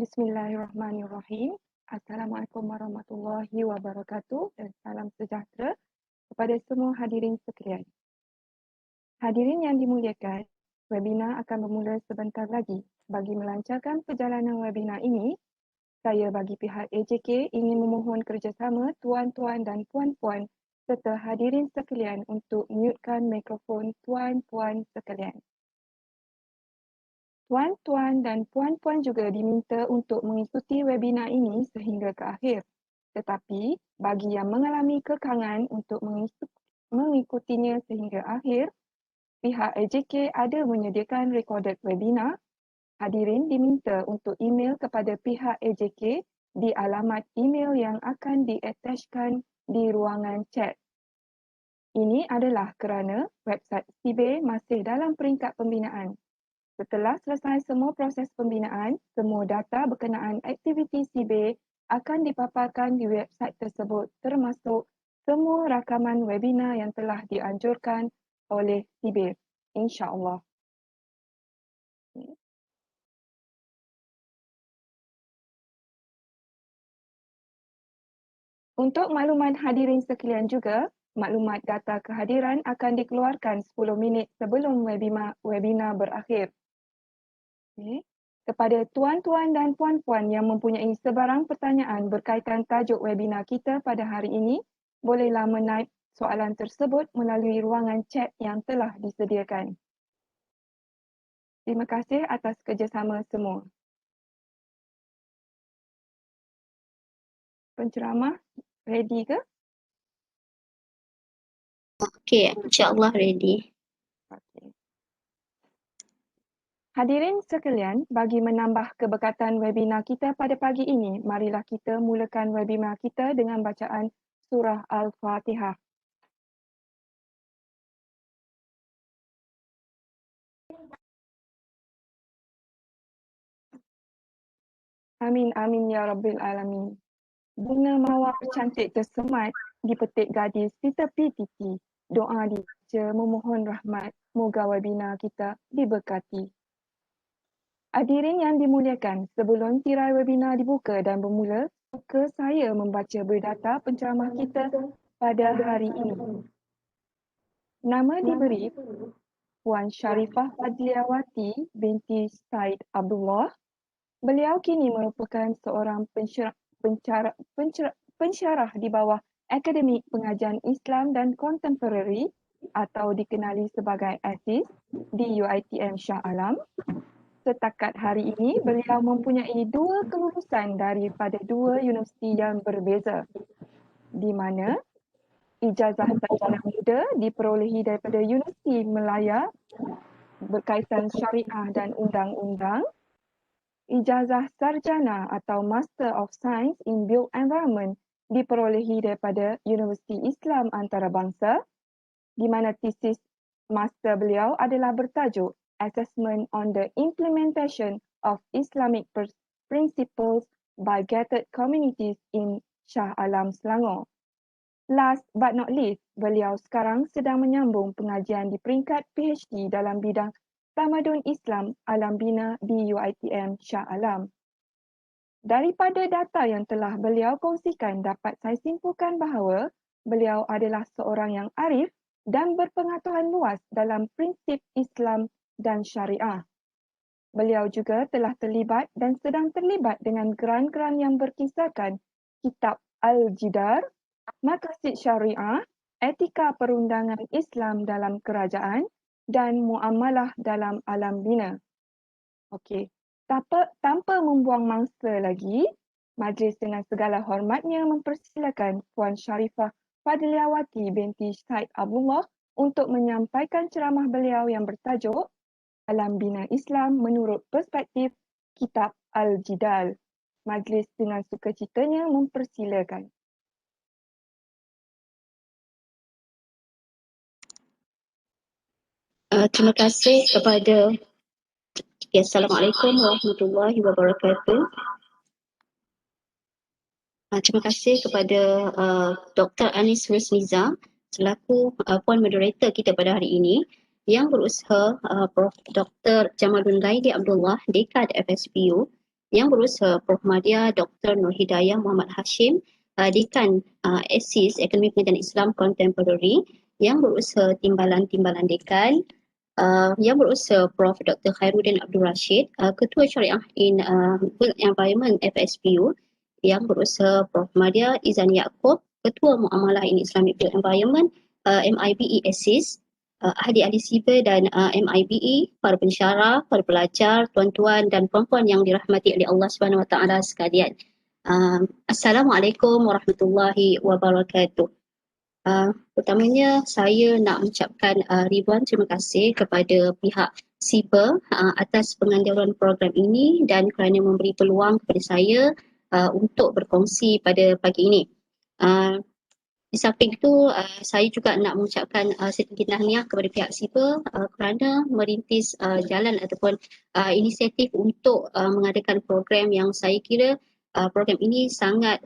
Bismillahirrahmanirrahim. Assalamualaikum warahmatullahi wabarakatuh dan salam sejahtera kepada semua hadirin sekalian. Hadirin yang dimuliakan, webinar akan bermula sebentar lagi. Bagi melancarkan perjalanan webinar ini, saya bagi pihak AJK ingin memohon kerjasama tuan-tuan dan puan-puan serta hadirin sekalian untuk mutekan mikrofon tuan-puan sekalian. Tuan-tuan dan puan-puan juga diminta untuk mengikuti webinar ini sehingga ke akhir. Tetapi bagi yang mengalami kekangan untuk mengikutinya sehingga akhir, pihak AJK ada menyediakan recorded webinar. Hadirin diminta untuk email kepada pihak AJK di alamat email yang akan diattachkan di ruangan chat. Ini adalah kerana website CIBE masih dalam peringkat pembinaan. Setelah selesai semua proses pembinaan, semua data berkenaan aktiviti CIBE akan dipaparkan di website tersebut termasuk semua rakaman webinar yang telah dianjurkan oleh CIBE, insya-Allah. Untuk makluman hadirin sekalian juga, maklumat data kehadiran akan dikeluarkan 10 minit sebelum webinar berakhir. Okay. Kepada tuan-tuan dan puan-puan yang mempunyai sebarang pertanyaan berkaitan tajuk webinar kita pada hari ini, bolehlah menaip soalan tersebut melalui ruangan chat yang telah disediakan. Terima kasih atas kerjasama semua. Penceramah, ready ke? Okey, insya-Allah ready. Okay. Hadirin sekalian, bagi menambah keberkatan webinar kita pada pagi ini, marilah kita mulakan webinar kita dengan bacaan surah Al-Fatihah. Amin, amin ya Rabbil Alamin. Bunga mawar cantik tersemat di petik gadis di tepi titi. Doa dibaca memohon rahmat, moga webinar kita diberkati. Hadirin yang dimuliakan, sebelum tirai webinar dibuka dan bermula, suka saya membaca biodata penceramah kita pada hari ini. Nama diberi Puan Sharifah Fadliawati binti Said Abdullah. Beliau kini merupakan seorang pensyarah di bawah Akademik Pengajian Islam dan Kontemporari atau dikenali sebagai ASIS di UiTM Shah Alam. Setakat hari ini, beliau mempunyai 2 kelulusan daripada 2 universiti yang berbeza, di mana ijazah sarjana muda diperolehi daripada Universiti Melaya berkaitan syariah dan undang-undang, ijazah sarjana atau Master of Science in Built Environment diperolehi daripada Universiti Islam Antarabangsa, di mana tesis master beliau adalah bertajuk Assessment on the Implementation of Islamic Principles by Gated Communities in Shah Alam, Selangor. Last but not least, beliau sekarang sedang menyambung pengajian di peringkat PhD dalam bidang Tamadun Islam Alam Bina di UiTM Shah Alam. Daripada data yang telah beliau kongsikan, dapat saya simpulkan bahawa beliau adalah seorang yang arif dan berpengetahuan luas dalam prinsip Islam dan syariah. Beliau juga telah terlibat dan sedang terlibat dengan geran-geran yang berkisarkan Kitab Al-Jidar, Maqasid Syariah, Etika Perundangan Islam dalam Kerajaan dan Muamalah dalam Alam Bina. Okey, tanpa membuang mangsa lagi, majlis dengan segala hormatnya mempersilakan Puan Sharifah Fadliawati binti Said Abdullah untuk menyampaikan ceramah beliau yang bertajuk Alam Bina Islam menurut perspektif Kitab Al-Jidal. Majlis dengan sukacitanya mempersilakan. Terima kasih kepada Assalamualaikum warahmatullahi wabarakatuh. Terima kasih kepada Dr. Anis Rusniza selaku Puan Moderator kita pada hari ini, yang berusaha Prof. Dr. Jamaluddin Raidi Abdullah, Dekan FSPU, Yang berusaha Prof. Madia Dr. Nur Hidayah Muhammad Hashim, Dekan ASIS Akademi Pengajian Islam Contemporary. Yang berusaha Timbalan Dekan, yang berusaha Prof. Dr. Khairuddin Abdul Rashid, Ketua Syariah in Built Environment FSPU. Yang berusaha Prof. Madia Izan Yaakob, Ketua Muamalah in Islamic Built Environment MIBE ASIS, ahli-ahli sibel dan MIBE, para pensyarah, para pelajar, tuan-tuan dan puan-puan yang dirahmati oleh Allah Subhanahu Wa Taala sekalian. Assalamualaikum warahmatullahi wabarakatuh. Pertamanya saya nak mengucapkan ribuan terima kasih kepada pihak SIBA atas penganjuran program ini dan kerana memberi peluang kepada saya untuk berkongsi pada pagi ini. Di samping itu, saya juga nak mengucapkan setinggi tahniah kepada pihak SIBA kerana merintis jalan ataupun inisiatif untuk mengadakan program yang saya kira program ini sangat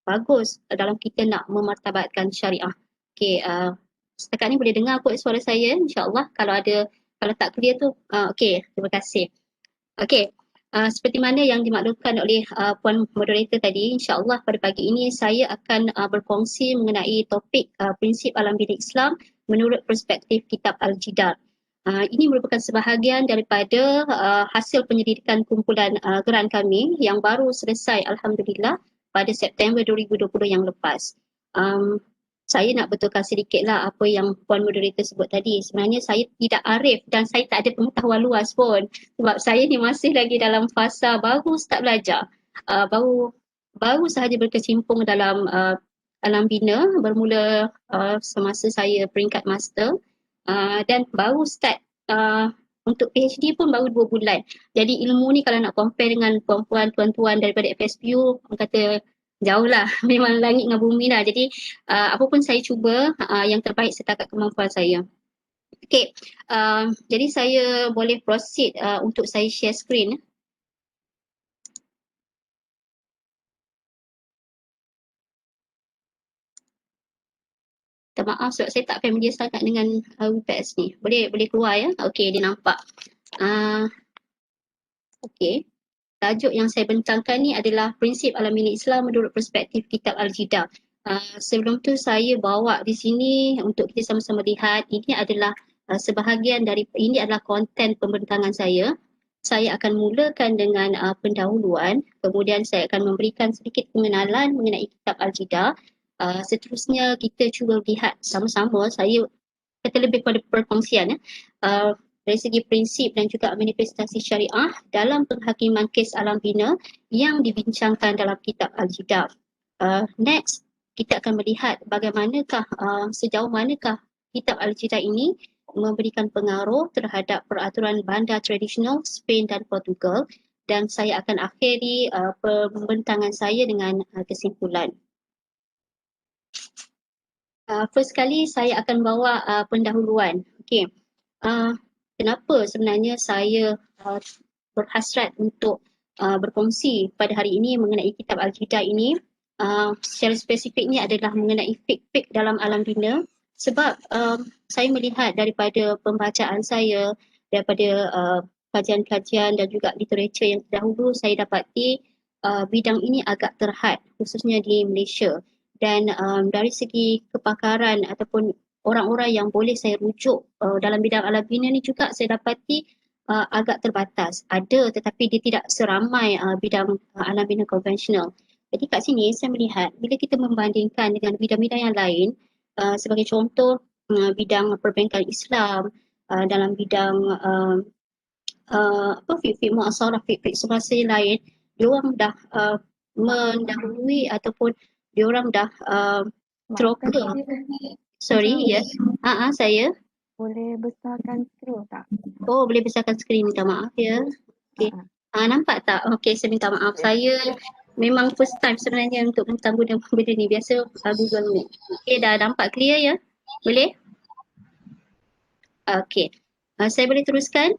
bagus dalam kita nak memartabatkan syariah. Okey, setakat ni boleh dengar kot suara saya, insya-Allah. Kalau tak clear tu, okey, terima kasih. Okey, seperti mana yang dimaklumkan oleh Puan Moderator tadi, insya-Allah pada pagi ini saya akan berkongsi mengenai topik prinsip alam bina Islam menurut perspektif kitab Al-Jidar. Ini merupakan sebahagian daripada hasil penyelidikan kumpulan geran kami yang baru selesai alhamdulillah pada September 2020 yang lepas. Saya nak betulkan sedikitlah apa yang Puan Moderator sebut tadi. Sebenarnya saya tidak arif dan saya tak ada pengetahuan luas pun. Sebab saya ni masih lagi dalam fasa baru start belajar. Baru sahaja berkecimpung dalam alam bina bermula semasa saya peringkat master dan baru start untuk PhD pun baru 2 bulan. Jadi ilmu ni kalau nak compare dengan puan-puan, tuan-tuan daripada FSPU, orang kata jauh lah, memang langit dengan bumi lah. Jadi apa pun saya cuba yang terbaik setakat kemampuan saya. Okey, jadi saya boleh proceed untuk saya share screen. Minta maaf sebab saya tak familiar sangat dengan Webex ni. Boleh keluar ya? Okey, dia nampak. Okey. Tajuk yang saya bentangkan ni adalah prinsip alam bina Islam menurut perspektif kitab Al-Jidar. Sebelum tu saya bawa di sini untuk kita sama-sama lihat, ini adalah sebahagian dari, ini adalah konten pembentangan saya. Saya akan mulakan dengan pendahuluan, kemudian saya akan memberikan sedikit pengenalan mengenai kitab Al-Jidar. Seterusnya kita cuba lihat sama-sama, saya kata lebih pada perkongsian dari segi prinsip dan juga manifestasi syariah dalam penghakiman kes alam bina yang dibincangkan dalam kitab Al-Jidar. Next, kita akan melihat bagaimanakah, sejauh manakah kitab Al-Jidar ini memberikan pengaruh terhadap peraturan bandar tradisional Spain dan Portugal, dan saya akan akhiri pembentangan saya dengan kesimpulan. First kali saya akan bawa pendahuluan. Okey. Kenapa sebenarnya saya berhasrat untuk berkongsi pada hari ini mengenai kitab Al-Jidar ini. Secara spesifiknya adalah mengenai fik-fik dalam alam bina, sebab saya melihat daripada pembacaan saya, daripada kajian-kajian dan juga literatur yang terdahulu, saya dapati bidang ini agak terhad khususnya di Malaysia. Dan dari segi kepakaran ataupun orang-orang yang boleh saya rujuk dalam bidang alam bina ni juga saya dapati agak terbatas. Ada tetapi dia tidak seramai bidang alam bina konvensional. Jadi kat sini saya melihat bila kita membandingkan dengan bidang-bidang yang lain, sebagai contoh bidang perbankan Islam, dalam bidang fik-fik muasarah, fik-fik semasa yang lain, diorang dah mendahului ataupun diorang dah teroka. Sorry, ya. Saya. Boleh besarkan skrin tak? Oh, boleh besarkan skrin, minta maaf ya. Okey. Nampak tak? Okey, saya minta maaf. Saya memang first time sebenarnya untuk guna benda ni. Biasa Google Meet. Okey, dah nampak clear ya? Boleh? Okey. Saya boleh teruskan?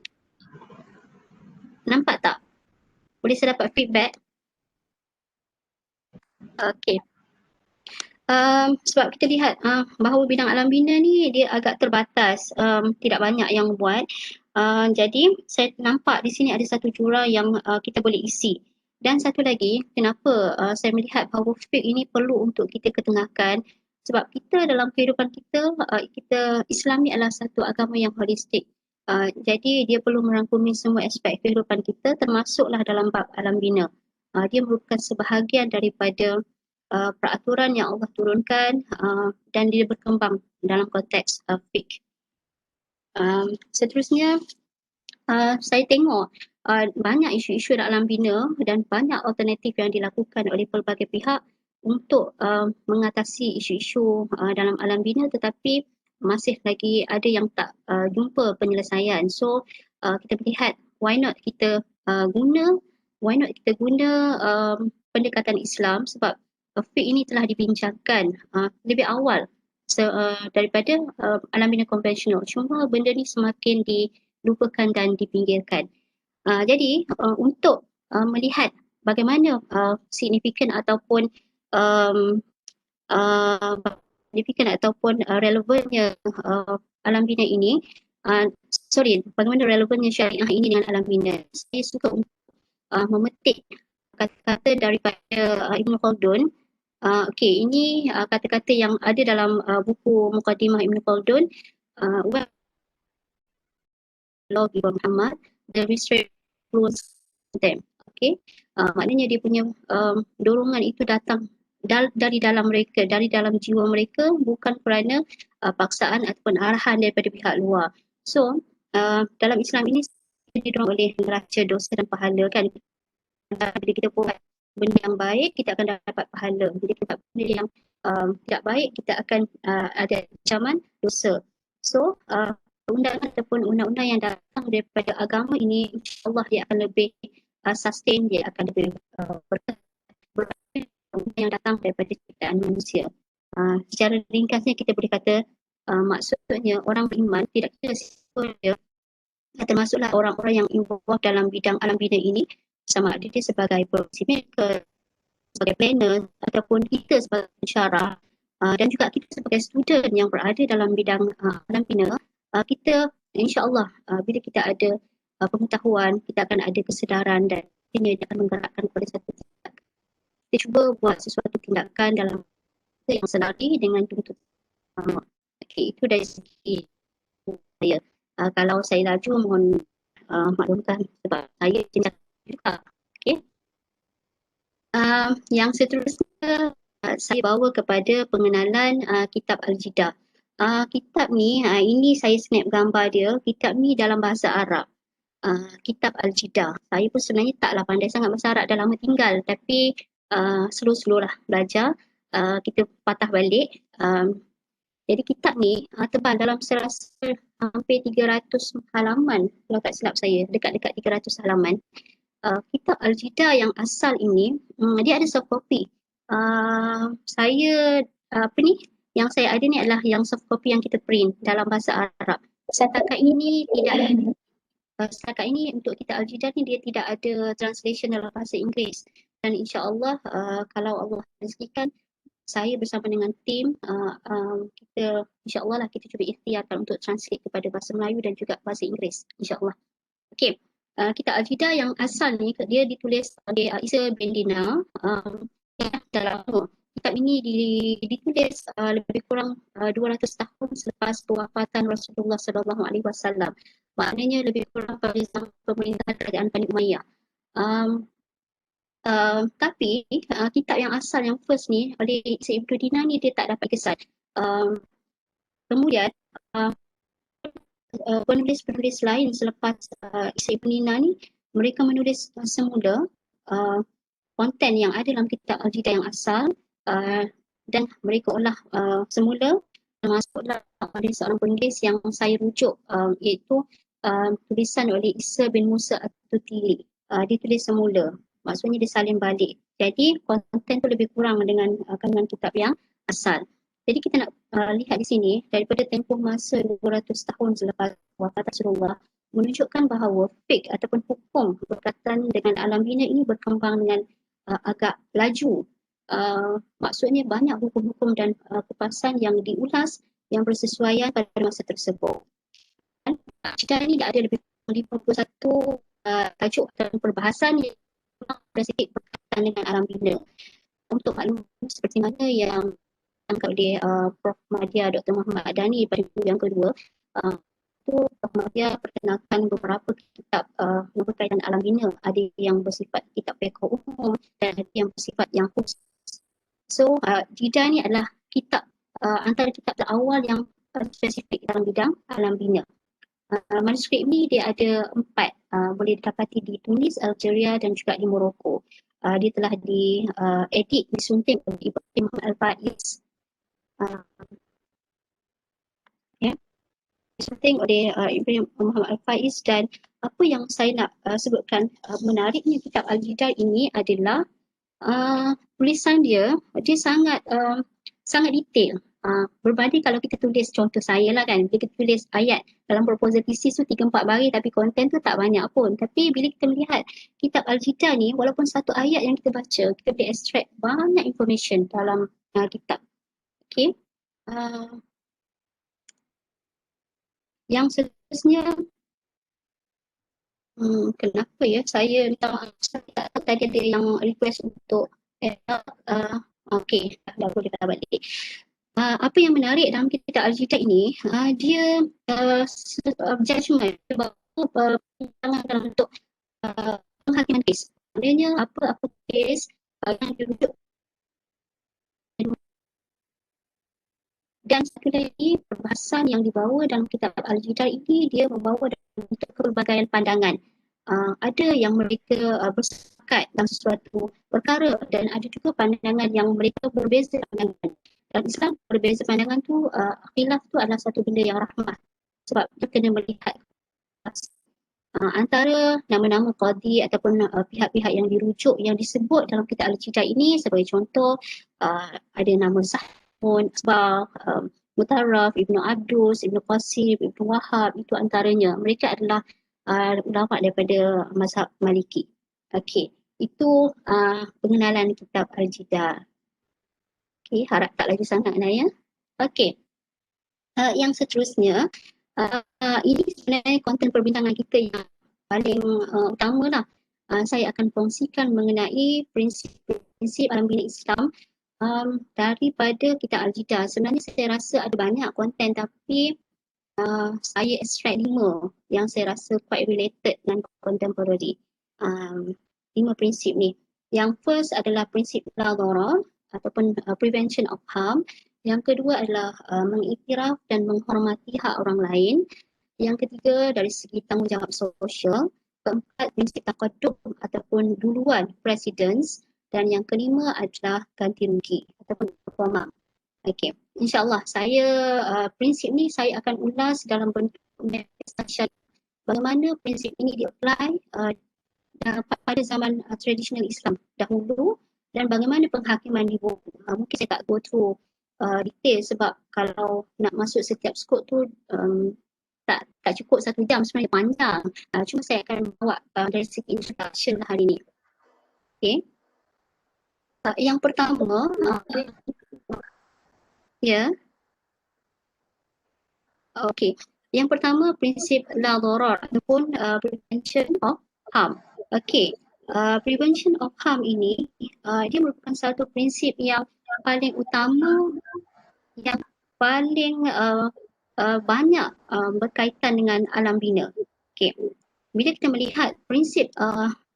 Nampak tak? Boleh saya dapat feedback? Okey. Sebab kita lihat bahawa bidang alam bina ni dia agak terbatas, tidak banyak yang buat. Jadi saya nampak di sini ada satu jurang yang kita boleh isi. Dan satu lagi, kenapa saya melihat bahawa fiqh ini perlu untuk kita ketengahkan, sebab kita dalam kehidupan kita, kita Islam ni adalah satu agama yang holistik. Jadi dia perlu merangkumi semua aspek kehidupan kita, termasuklah dalam bab alam bina. Dia merupakan sebahagian daripada peraturan yang Allah turunkan dan dia berkembang dalam konteks fiqh. Seterusnya, saya tengok banyak isu-isu dalam bina dan banyak alternatif yang dilakukan oleh pelbagai pihak untuk mengatasi isu-isu dalam alam bina, tetapi masih lagi ada yang tak jumpa penyelesaian. So kita melihat why not kita guna pendekatan Islam, sebab fiqh ini telah dibincangkan lebih awal daripada alam bina konvensional. Cuma benda ni semakin dilupakan dan dipinggirkan. Jadi untuk melihat bagaimana signifikan ataupun relevannya alam bina ini, bagaimana relevannya syariah ini dengan alam bina. Saya suka untuk memetik kata-kata daripada Ibn Khaldun. Ini kata-kata yang ada dalam buku Muqaddimah Ibn Khaldun, Law of Muhammad, the restraint rules them. Maknanya dia punya dorongan itu datang dari dalam mereka, dari dalam jiwa mereka, bukan kerana paksaan ataupun arahan daripada pihak luar. So dalam Islam ini kita didorong oleh neraca dosa dan pahala, kan. Bila kita buat benda yang baik, kita akan dapat pahala. Bila kita buat benda yang tidak baik, kita akan ada ancaman dosa. So undangan ataupun undang-undang yang datang daripada agama ini, insyaAllah dia akan lebih sustain, dia akan lebih berbanding yang datang daripada ciptaan manusia. Secara ringkasnya kita boleh kata maksudnya orang beriman tidak kira siapa dia, termasuklah orang-orang yang involved dalam bidang alam bina ini, sama ada dia sebagai policy maker, sebagai planner, ataupun kita sebagai pensyarah, dan juga kita sebagai student yang berada dalam bidang alam bina, kita insyaAllah bila kita ada pengetahuan, kita akan ada kesedaran dan dia akan menggerakkan kepada satu tindakan. Kita cuba buat sesuatu tindakan dalam yang selari dengan tuntutan. Itu dari segi saya. Kalau saya laju, mohon maklumkan sebab saya cinta juga. Yang seterusnya saya bawa kepada pengenalan kitab Al-Jidah. Kitab ni, ini saya snap gambar dia. Kitab ni dalam bahasa Arab. Kitab Al-Jidah. Saya pun sebenarnya taklah pandai sangat bahasa Arab, dah lama tinggal, tapi slow-slow lah belajar. Kita patah balik. Jadi kitab ni tebal, dalam saya rasa hampir 300 halaman kalau tak silap saya, dekat-dekat 300 halaman. Kitab Al-Jidah yang asal ini, dia ada soft copy. Yang saya ada ni adalah yang soft copy yang kita print dalam bahasa Arab. Setakat ini untuk kitab Al-Jidah ni dia tidak ada translation dalam bahasa Inggeris. Dan insya-Allah kalau Allah rezekikan, saya bersama dengan tim kita insya-Allah lah kita cuba ikhtiarkan untuk translate kepada bahasa Melayu dan juga bahasa Inggeris, insya-Allah. Okey. Kitab Al-Jidah yang asal ni dia ditulis oleh Isa bin Dinar dalam kitab ini ditulis lebih kurang 200 tahun selepas kewafatan Rasulullah sallallahu alaihi wasallam. Maknanya lebih kurang pada zaman pemerintahan kerajaan Bani Umayyah. Tapi kitab yang asal yang first ni oleh Isa bin Dinar ni dia tak dapat kesan. Kemudian penulis-penulis lain selepas Isa bin Dinar ni, mereka menulis semula konten yang ada dalam kitab Al-Jidah yang asal dan mereka olah semula, termasuklah oleh seorang penulis yang saya rujuk, iaitu tulisan oleh Isa bin Musa At-Tutili. Ditulis semula, maksudnya disalin balik. Jadi konten tu lebih kurang dengan kandungan kitab yang asal. Jadi kita nak lihat di sini daripada tempoh masa 200 tahun selepas wafat Rasulullah, menunjukkan bahawa fiqh ataupun hukum berkaitan dengan alam bina ini berkembang dengan agak laju. Maksudnya banyak hukum-hukum dan kepasan yang diulas yang bersesuaian pada masa tersebut. Cerita ini ada lebih 51 tajuk dan perbahasan yang spesifik berkaitan dengan alam bina. Untuk maklumat seperti mana yang diangkat oleh Prof. Madya Dr. Muhammad Adani pada minggu yang kedua, itu Prof. Madya perkenalkan beberapa kitab yang berkaitan alam bina. Ada yang bersifat kitab fiqh umum dan ada yang bersifat yang khusus. So, JIDA ni adalah kitab antara kitab awal yang spesifik dalam bidang alam bina. Manuskrip ni dia ada 4, boleh didapati di Tunis, Algeria dan juga di Morocco. Dia telah diedit, disunting oleh Ibrahim Al-Faiz. Disunting oleh Ibrahim Muhammad Al-Faiz, dan apa yang saya nak sebutkan menariknya kitab Al-Jidal ini adalah tulisan dia sangat sangat detail. Berbanding kalau kita tulis, contoh saya lah kan, kita tulis ayat dalam proposal thesis tu 3-4 baris tapi konten tu tak banyak pun. Tapi bila kita melihat kitab Al-Jidal ni, walaupun satu ayat yang kita baca, kita boleh extract banyak information dalam kitab. Okay. Yang seterusnya, kenapa ya saya minta maaf, saya tak tahu tadi ada yang request untuk okay, dah boleh dah balik. Apa yang menarik dalam kitab Al-Jidal ini, dia judgement bahawa pandangan dalam bentuk penghakiman kes. Sebenarnya apa kes yang dirujuk. Dan satu lagi, perbahasan yang dibawa dalam kitab Al-Jidal ini, dia membawa dalam bentuk pelbagai pandangan. Ada yang mereka bersepakat dalam sesuatu perkara dan ada juga pandangan yang mereka berbeza pandangan. Dalam Islam, berbeza pandangan tu, khilaf tu adalah satu benda yang rahmah. Sebab kita kena melihat antara nama-nama qadi ataupun pihak-pihak yang dirujuk, yang disebut dalam kitab Al-Jidal ini, sebagai contoh, ada nama Zahmun, Asbagh, Mutarraf, Ibnu Abdus, Ibnu Qasim, Ibnu Wahab, itu antaranya. Mereka adalah ulama daripada mazhab Maliki. Okey, itu pengenalan kitab Al-Jidal. Okey, harap tak laju sangat Naya. Okey. Yang seterusnya, ini sebenarnya konten perbincangan kita yang paling utama lah. Saya akan kongsikan mengenai prinsip alam bina Islam daripada kitab Al-Jidal. Sebenarnya saya rasa ada banyak konten, tapi saya extract 5 yang saya rasa quite related dengan contemporary. 5 prinsip ni. Yang first adalah prinsip la darar ataupun prevention of harm. Yang kedua adalah mengiktiraf dan menghormati hak orang lain. Yang ketiga, dari segi tanggungjawab sosial. Keempat, prinsip taqaddum ataupun duluan precedence. Dan yang kelima adalah ganti rugi ataupun reforma. Okey, insyaAllah saya prinsip ni saya akan ulas dalam bentuk manifestation. Bagaimana prinsip ini di-apply pada zaman tradisional Islam dahulu dan bagaimana penghakiman dibuat. Mungkin saya tak go through detail sebab kalau nak masuk setiap skop tu tak cukup 1 jam, sebenarnya panjang. Cuma saya akan bawa dari segi introduction hari ni. Okay. Yang pertama, okay. Yang pertama, prinsip la darar ataupun prevention of harm. Okay. Prevention of harm ini dia merupakan satu prinsip yang paling utama, yang paling banyak berkaitan dengan alam bina. Okay. Bila kita melihat prinsip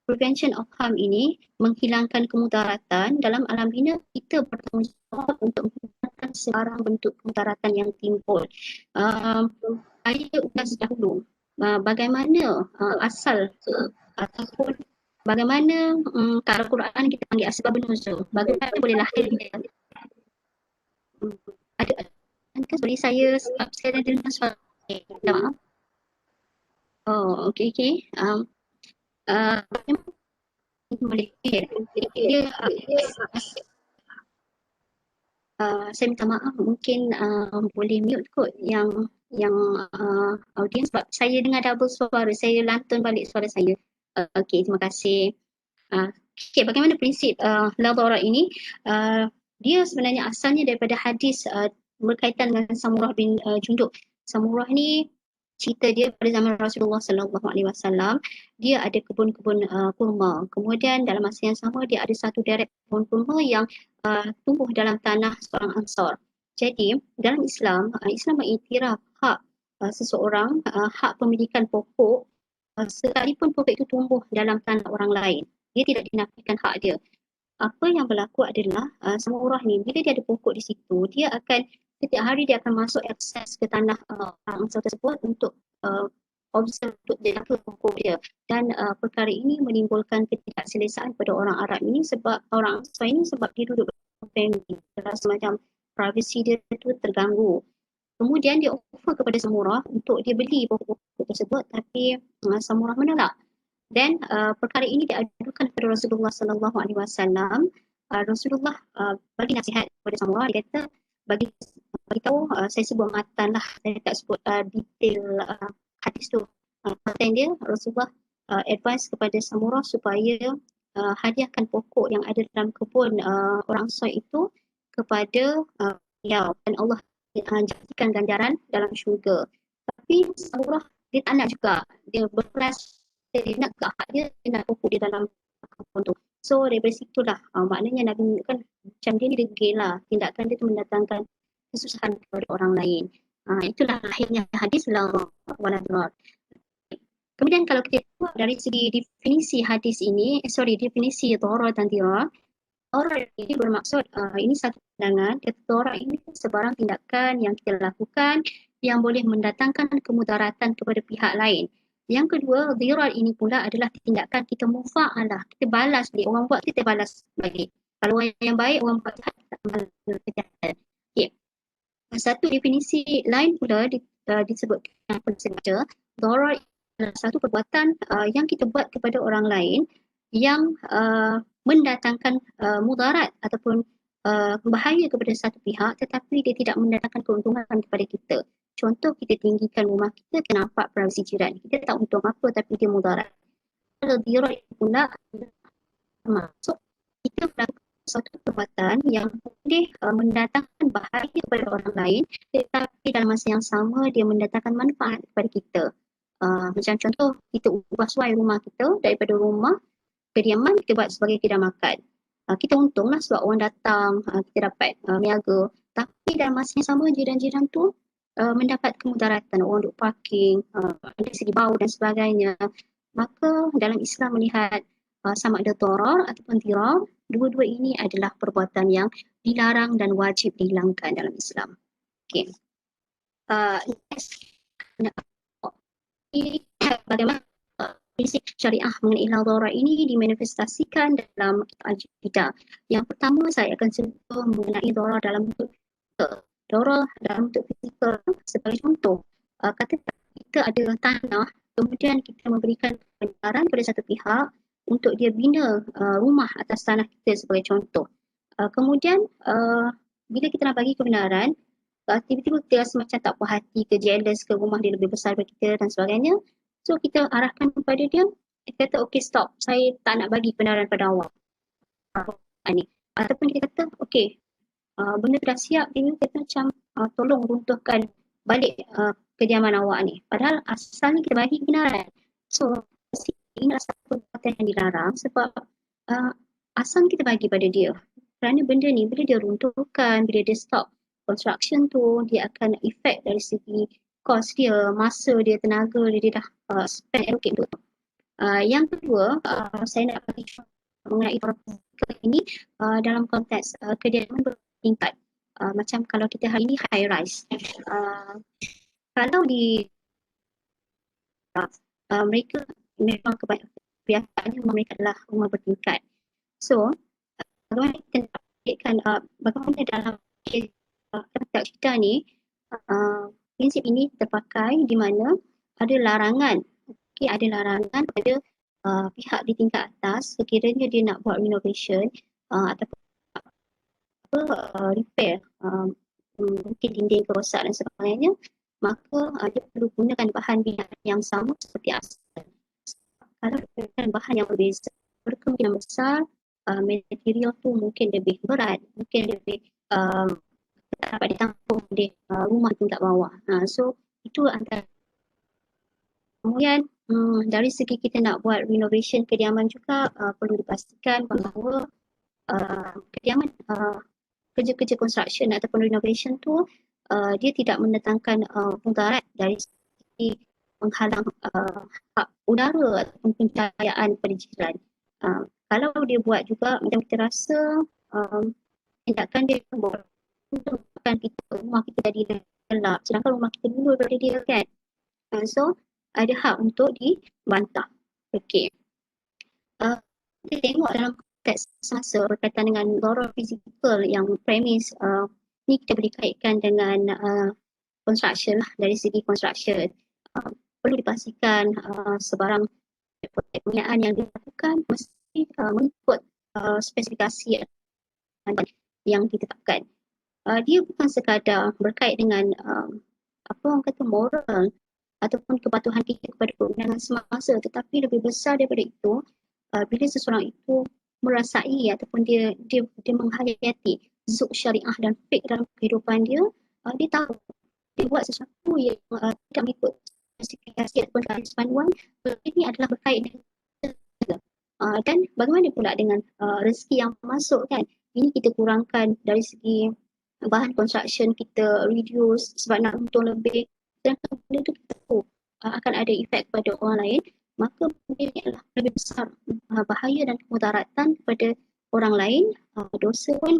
prevention of harm ini menghilangkan kemudaratan dalam alam bina, kita bertanggungjawab untuk menghilangkan sebarang bentuk kemudaratan yang timbul. Saya ulas dahulu bagaimana asal ataupun bagaimana kalau Quran kita panggil asbabun nuzul, bagaimana boleh lahir dia. Ada boleh saya dengar suara. Maaf. Oh, okey. Boleh. Dia saya minta maaf, mungkin boleh mute kot yang audience sebab saya dengar double suara, saya lantun balik suara saya. Okey, terima kasih. Okay, bagaimana prinsip la darar ini? Dia sebenarnya asalnya daripada hadis berkaitan dengan Samurah bin Jundub. Samurah ni cerita dia pada zaman Rasulullah Sallallahu Alaihi Wasallam, dia ada kebun-kebun kurma. Kemudian dalam masa yang sama dia ada satu derek kebun kurma yang tumbuh dalam tanah seorang Ansar. Jadi dalam Islam, Islam mengiktiraf hak seseorang, hak pemilikan pokok sekalipun pokok itu tumbuh dalam tanah orang lain. Dia tidak dinafikan hak dia. Apa yang berlaku adalah semua orang ni bila dia ada pokok di situ, dia akan setiap hari dia akan masuk akses ke tanah orang Ansar tersebut untuk observe, untuk jaga pokok dia. Dan perkara ini menimbulkan ketidakselesaan pada orang Arab ini, sebab orang Ansar ini sebab dia duduk dalam family, semacam privacy dia tu terganggu. Kemudian dia offer kepada Samurah untuk dia beli pokok tersebut, tapi Samurah menolak. Dan perkara ini diadukan kepada Rasulullah Sallallahu Alaihi Wasallam. Rasulullah bagi nasihat kepada Samurah. Dia kata bagi tahu, saya sebut matan lah, saya tak sebut detail hadis tu. Matan dia, Rasulullah advice kepada Samurah supaya hadiahkan pokok yang ada dalam kebun orang Ansar itu kepada beliau, dan Allah jadikan ganjaran dalam syurga. Tapi Samurah dia tak nak juga, dia berkeras, dia nak ke hak dia nak pokok dia dalam kebun tu. So daripada situlah maknanya Nabi menunjukkan macam dia ni degil lah, tindakan dia tu mendatangkan kesusahan kepada orang lain. Itulah akhirnya hadis la wala darar. Kemudian kalau kita buat dari segi definisi hadis ini, definisi darar dan dirar. Darar ini bermaksud ini satu pandangan, darar ini sebarang tindakan yang kita lakukan yang boleh mendatangkan kemudaratan kepada pihak lain. Yang kedua, dirar ini pula adalah tindakan kita mufa'alah, kita balas dia, orang buat kita balas balik. Kalau orang yang baik, orang buat jahat, kita balas kejahatan. Okay. Satu definisi lain pula disebutkan yang pernah saya baca, darar adalah satu perbuatan yang kita buat kepada orang lain yang mendatangkan mudarat ataupun bahaya kepada satu pihak, tetapi dia tidak mendatangkan keuntungan kepada kita. Contoh, kita tinggikan rumah kita, kita nampak privasi jiran. Kita tak untung apa, tapi dia mudarat. Kalau dirar pula termasuk kita melakukan suatu perbuatan yang boleh mendatangkan bahaya kepada orang lain, tetapi dalam masa yang sama dia mendatangkan manfaat kepada kita. Macam contoh, kita ubah suai rumah kita daripada rumah kediaman kita buat sebagai kedai makan. Kita untunglah sebab orang datang, kita dapat niaga. Tapi dalam masa yang sama jiran-jiran tu mendapat kemudaratan, orang duduk parking, dari segi bau dan sebagainya. Maka dalam Islam melihat sama ada darar ataupun dirar, dua-dua ini adalah perbuatan yang dilarang dan wajib dihilangkan dalam Islam. Okay. Next, bagaimana prinsip syariah mengenai darar ini dimanifestasikan dalam Al-Jidah. Yang pertama, saya akan sebut mengenai darar dalam bentuk fizikal. Darar dalam bentuk fizikal sebagai contoh, kata kita ada tanah, kemudian kita memberikan kebenaran kepada satu pihak untuk dia bina rumah atas tanah kita sebagai contoh. Kemudian bila kita nak bagi kebenaran, tiba-tiba kita rasa macam tak puas hati ke, jealous ke, rumah dia lebih besar daripada kita dan sebagainya. So kita arahkan kepada dia, kita kata okay stop, saya tak nak bagi kebenaran pada awak. Ataupun kita kata okay, benda dah siap, dia kata macam tolong runtuhkan balik kediaman awak ni. Padahal asalnya kita bagi kebenaran. So ini adalah satu perbuatan yang dilarang sebab asal kita bagi pada dia. Kerana benda ni bila dia runtuhkan, bila dia stop construction tu, dia akan efek dari segi kos dia, masa dia, tenaga dia, dia dah spend allocate untuk tu. Yang kedua, saya nak bagi mengenai fizikal ini dalam konteks kediaman bertingkat. Macam kalau kita hari ini high rise. Kalau di mereka memang kebiasaannya mereka adalah rumah bertingkat. So, bagaimana kita nakkan bagaimana dalam konteks kita ni prinsip ini terpakai di mana ada larangan. Okay, ada larangan pada pihak di tingkat atas sekiranya dia nak buat renovation ataupun repair, mungkin dinding kerosak dan sebagainya, maka dia perlu gunakan bahan binaan yang sama seperti asal. Kalau gunakan bahan yang berbeza, berkemungkinan besar material tu mungkin lebih berat, mungkin lebih tak dapat ditampung di rumah tingkat bawah. So itu antara Kemudian dari segi kita nak buat renovation kediaman juga perlu dipastikan bahawa kediaman kerja-kerja construction ataupun renovation tu dia tidak mendatangkan mudarat dari segi menghalang hak udara ataupun pencahayaan pada jiran. Kalau dia buat juga macam kita rasa tindakan dia bukan kita rumah kita jadi gelap sedangkan rumah kita dulu daripada dia kan. So ada hak untuk dibantah. Okey. Kita tengok dalam konteks semasa berkaitan dengan lorong fizikal yang premis ni kita boleh kaitkan dengan construction lah. Dari segi construction perlu dipastikan sebarang pembinaan yang dilakukan mesti mengikut spesifikasi yang ditetapkan. Dia bukan sekadar berkait dengan apa orang kata moral ataupun kepatuhan kita kepada perundangan semasa, tetapi lebih besar daripada itu bila seseorang itu merasai ataupun dia menghayati zuk syariah dan fiqh dalam kehidupan dia, dia tahu dia buat sesuatu yang tidak mengikut spesifikasi ataupun garis panduan, ini adalah berkait dengan dan bagaimana pula dengan rezeki yang masuk kan. Ini kita kurangkan dari segi bahan construction, kita reduce sebab nak untung lebih, sedangkan benda tu kita tahu akan ada efek kepada orang lain, maka benda ni adalah lebih besar bahaya dan kemudaratan kepada orang lain, dosa pun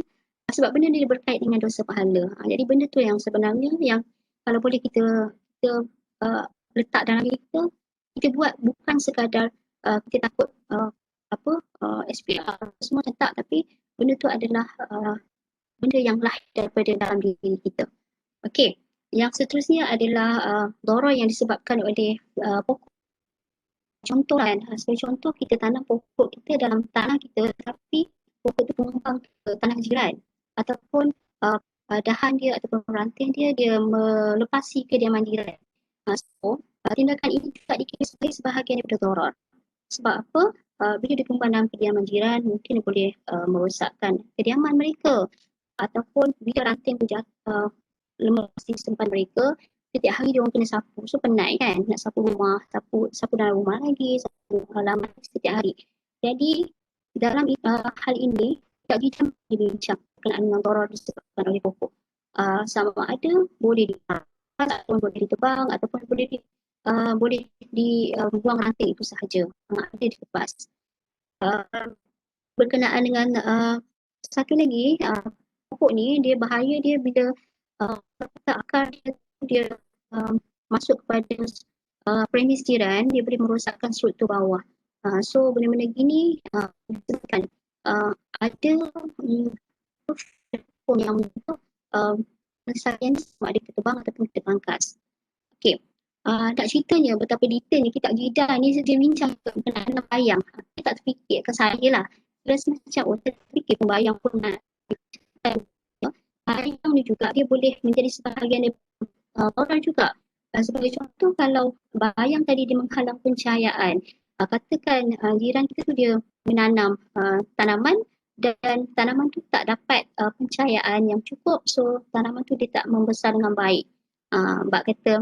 sebab benda ni berkait dengan dosa pahala. Jadi benda tu yang sebenarnya yang kalau boleh kita letak dalam diri kita buat bukan sekadar kita takut SPR semua tak, tapi benda tu adalah benda yang lahir daripada dalam diri kita. Okey, yang seterusnya adalah darar yang disebabkan oleh pokok. Contoh kan, sebagai contoh kita tanam pokok kita dalam tanah kita, tapi pokok tu tumbang ke tanah jiran ataupun dahan dia ataupun ranting dia melepasi kediaman jiran. So, tindakan ini juga dikira sebagai sebahagian daripada darar. Sebab apa? Bila ditumbang dalam kediaman jiran, mungkin boleh merosakkan kediaman mereka ataupun bila ranting tu lemah di tempat mereka, setiap hari dia orang kena sapu. So penat kan nak sapu rumah, sapu dalam rumah lagi, sapu halaman setiap hari. Jadi dalam hal ini tak jijam dibincang berkenaan dengan darar disebabkan oleh pokok. Sama ada boleh ditebang ataupun boleh ditebang ataupun boleh dibuang ranting itu sahaja. Ada dilepas. Berkenaan dengan satu lagi, pokok ni dia bahaya dia bila akar dia masuk kepada premis jiran, dia boleh merosakkan struktur bawah. So benda-benda gini disebutkan ada pokok yang sains sama ada kita tebang ataupun kita pangkas. Okey. Nak ceritanya betapa detailnya kitab Jidah ni dia bincang berkenaan bayang. Saya tak terfikir ke saya lah. Rasa macam saya terfikir pembayang pun nak bayang ni juga dia boleh menjadi sebahagian orang juga. Sebagai contoh kalau bayang tadi dia menghalang pencahayaan, katakan jiran kita tu dia menanam tanaman dan tanaman tu tak dapat pencahayaan yang cukup, so tanaman tu dia tak membesar dengan baik. Mbak kata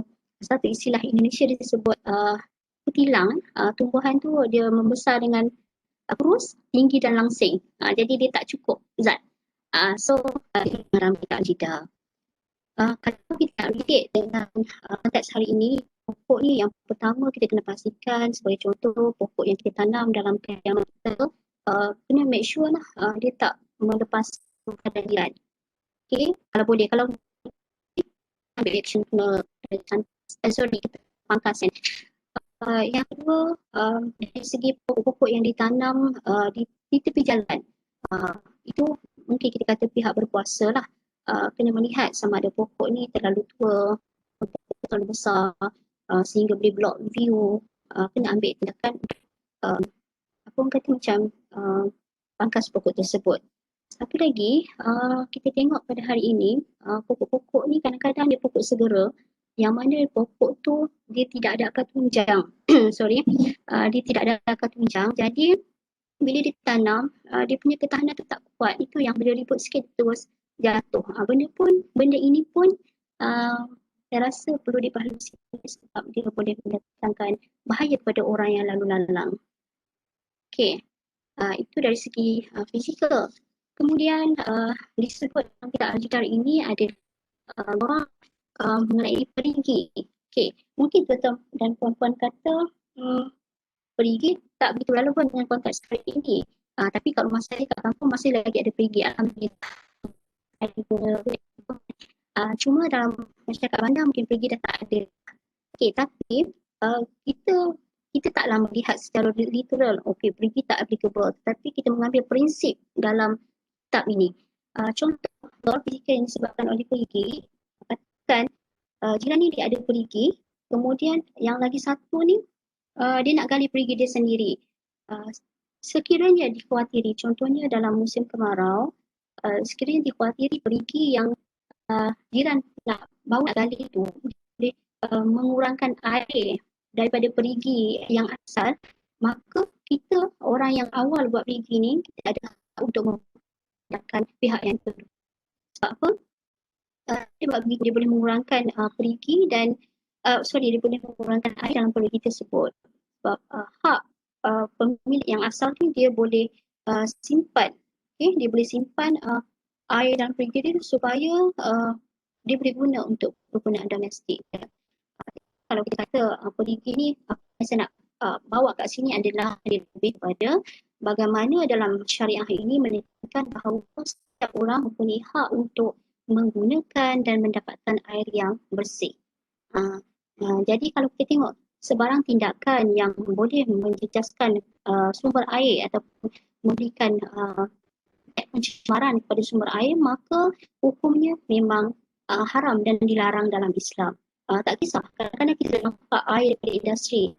satu istilah Indonesia dia disebut kutilang, tumbuhan tu dia membesar dengan kurus, tinggi dan langsing. Jadi dia tak cukup zat. So dalam kitab Jidah. Kalau kita relate dengan konteks hari ini, pokok ni yang pertama kita kena pastikan sebagai contoh pokok yang kita tanam dalam kediaman kita, kena make sure lah dia tak melepas keadaan jiran. Okay, kalau boleh, kalau ambil action kena kita pangkas kan. Yang kedua, dari segi pokok-pokok yang ditanam di tepi jalan, itu mungkin kita kata pihak berkuasa lah kena melihat sama ada pokok ni terlalu tua, terlalu besar sehingga boleh block view, kena ambil tindakan apa orang kata macam pangkas pokok tersebut. Satu lagi, kita tengok pada hari ini pokok-pokok ni kadang-kadang dia pokok segera yang mana pokok tu dia tidak ada akar tunjang. Dia tidak ada akar tunjang, jadi bila ditanam dia punya ketahanan tu tak kuat. Itu yang bila ribut sikit terus jatuh. Benda ini pun saya rasa perlu dievaluasi sebab dia boleh mendatangkan bahaya kepada orang yang lalu lalang. Okey, itu dari segi fizikal. Kemudian disebut dalam kitab Al-Jidar ini ada orang mengenai perigi. Okey, mungkin tuan-tuan dan puan-puan kata perigi tak begitu relevan dengan konteks hari ini. Tapi kat rumah saya kat kampung masih lagi ada perigi, alhamdulillah. Cuma dalam masyarakat bandar mungkin perigi dah tak ada. Okey, tapi kita taklah melihat secara literal, okey, perigi tak applicable, tapi kita mengambil prinsip dalam kitab ini. Contoh, law fizikal yang disebabkan oleh perigi, katakan jiran ni dia ada perigi, kemudian yang lagi satu ni dia nak gali perigi dia sendiri. Sekiranya dikhawatiri, contohnya dalam musim kemarau, sekiranya dikhawatiri perigi yang jiran nak bawa gali itu boleh mengurangkan air daripada perigi yang asal, maka kita orang yang awal buat perigi ni kita ada hak untuk memudahkan pihak yang kedua. Sebab apa? Sebab dia boleh mengurangkan perigi dan dia boleh mengurangkan air dalam perigi tersebut. Sebab hak pemilik yang asal ni dia boleh simpan, dia boleh simpan air dalam perigi dia supaya dia boleh guna untuk kegunaan domestik. Kalau kita kata perigi ni saya nak bawa kat sini adalah lebih kepada bagaimana dalam syariah ini menentukan bahawa setiap orang mempunyai hak untuk menggunakan dan mendapatkan air yang bersih. Jadi kalau kita tengok sebarang tindakan yang boleh menjejaskan sumber air ataupun memberikan pencemaran kepada sumber air, maka hukumnya memang haram dan dilarang dalam Islam. Tak kisah, kadang-kadang kita nampak air daripada industri.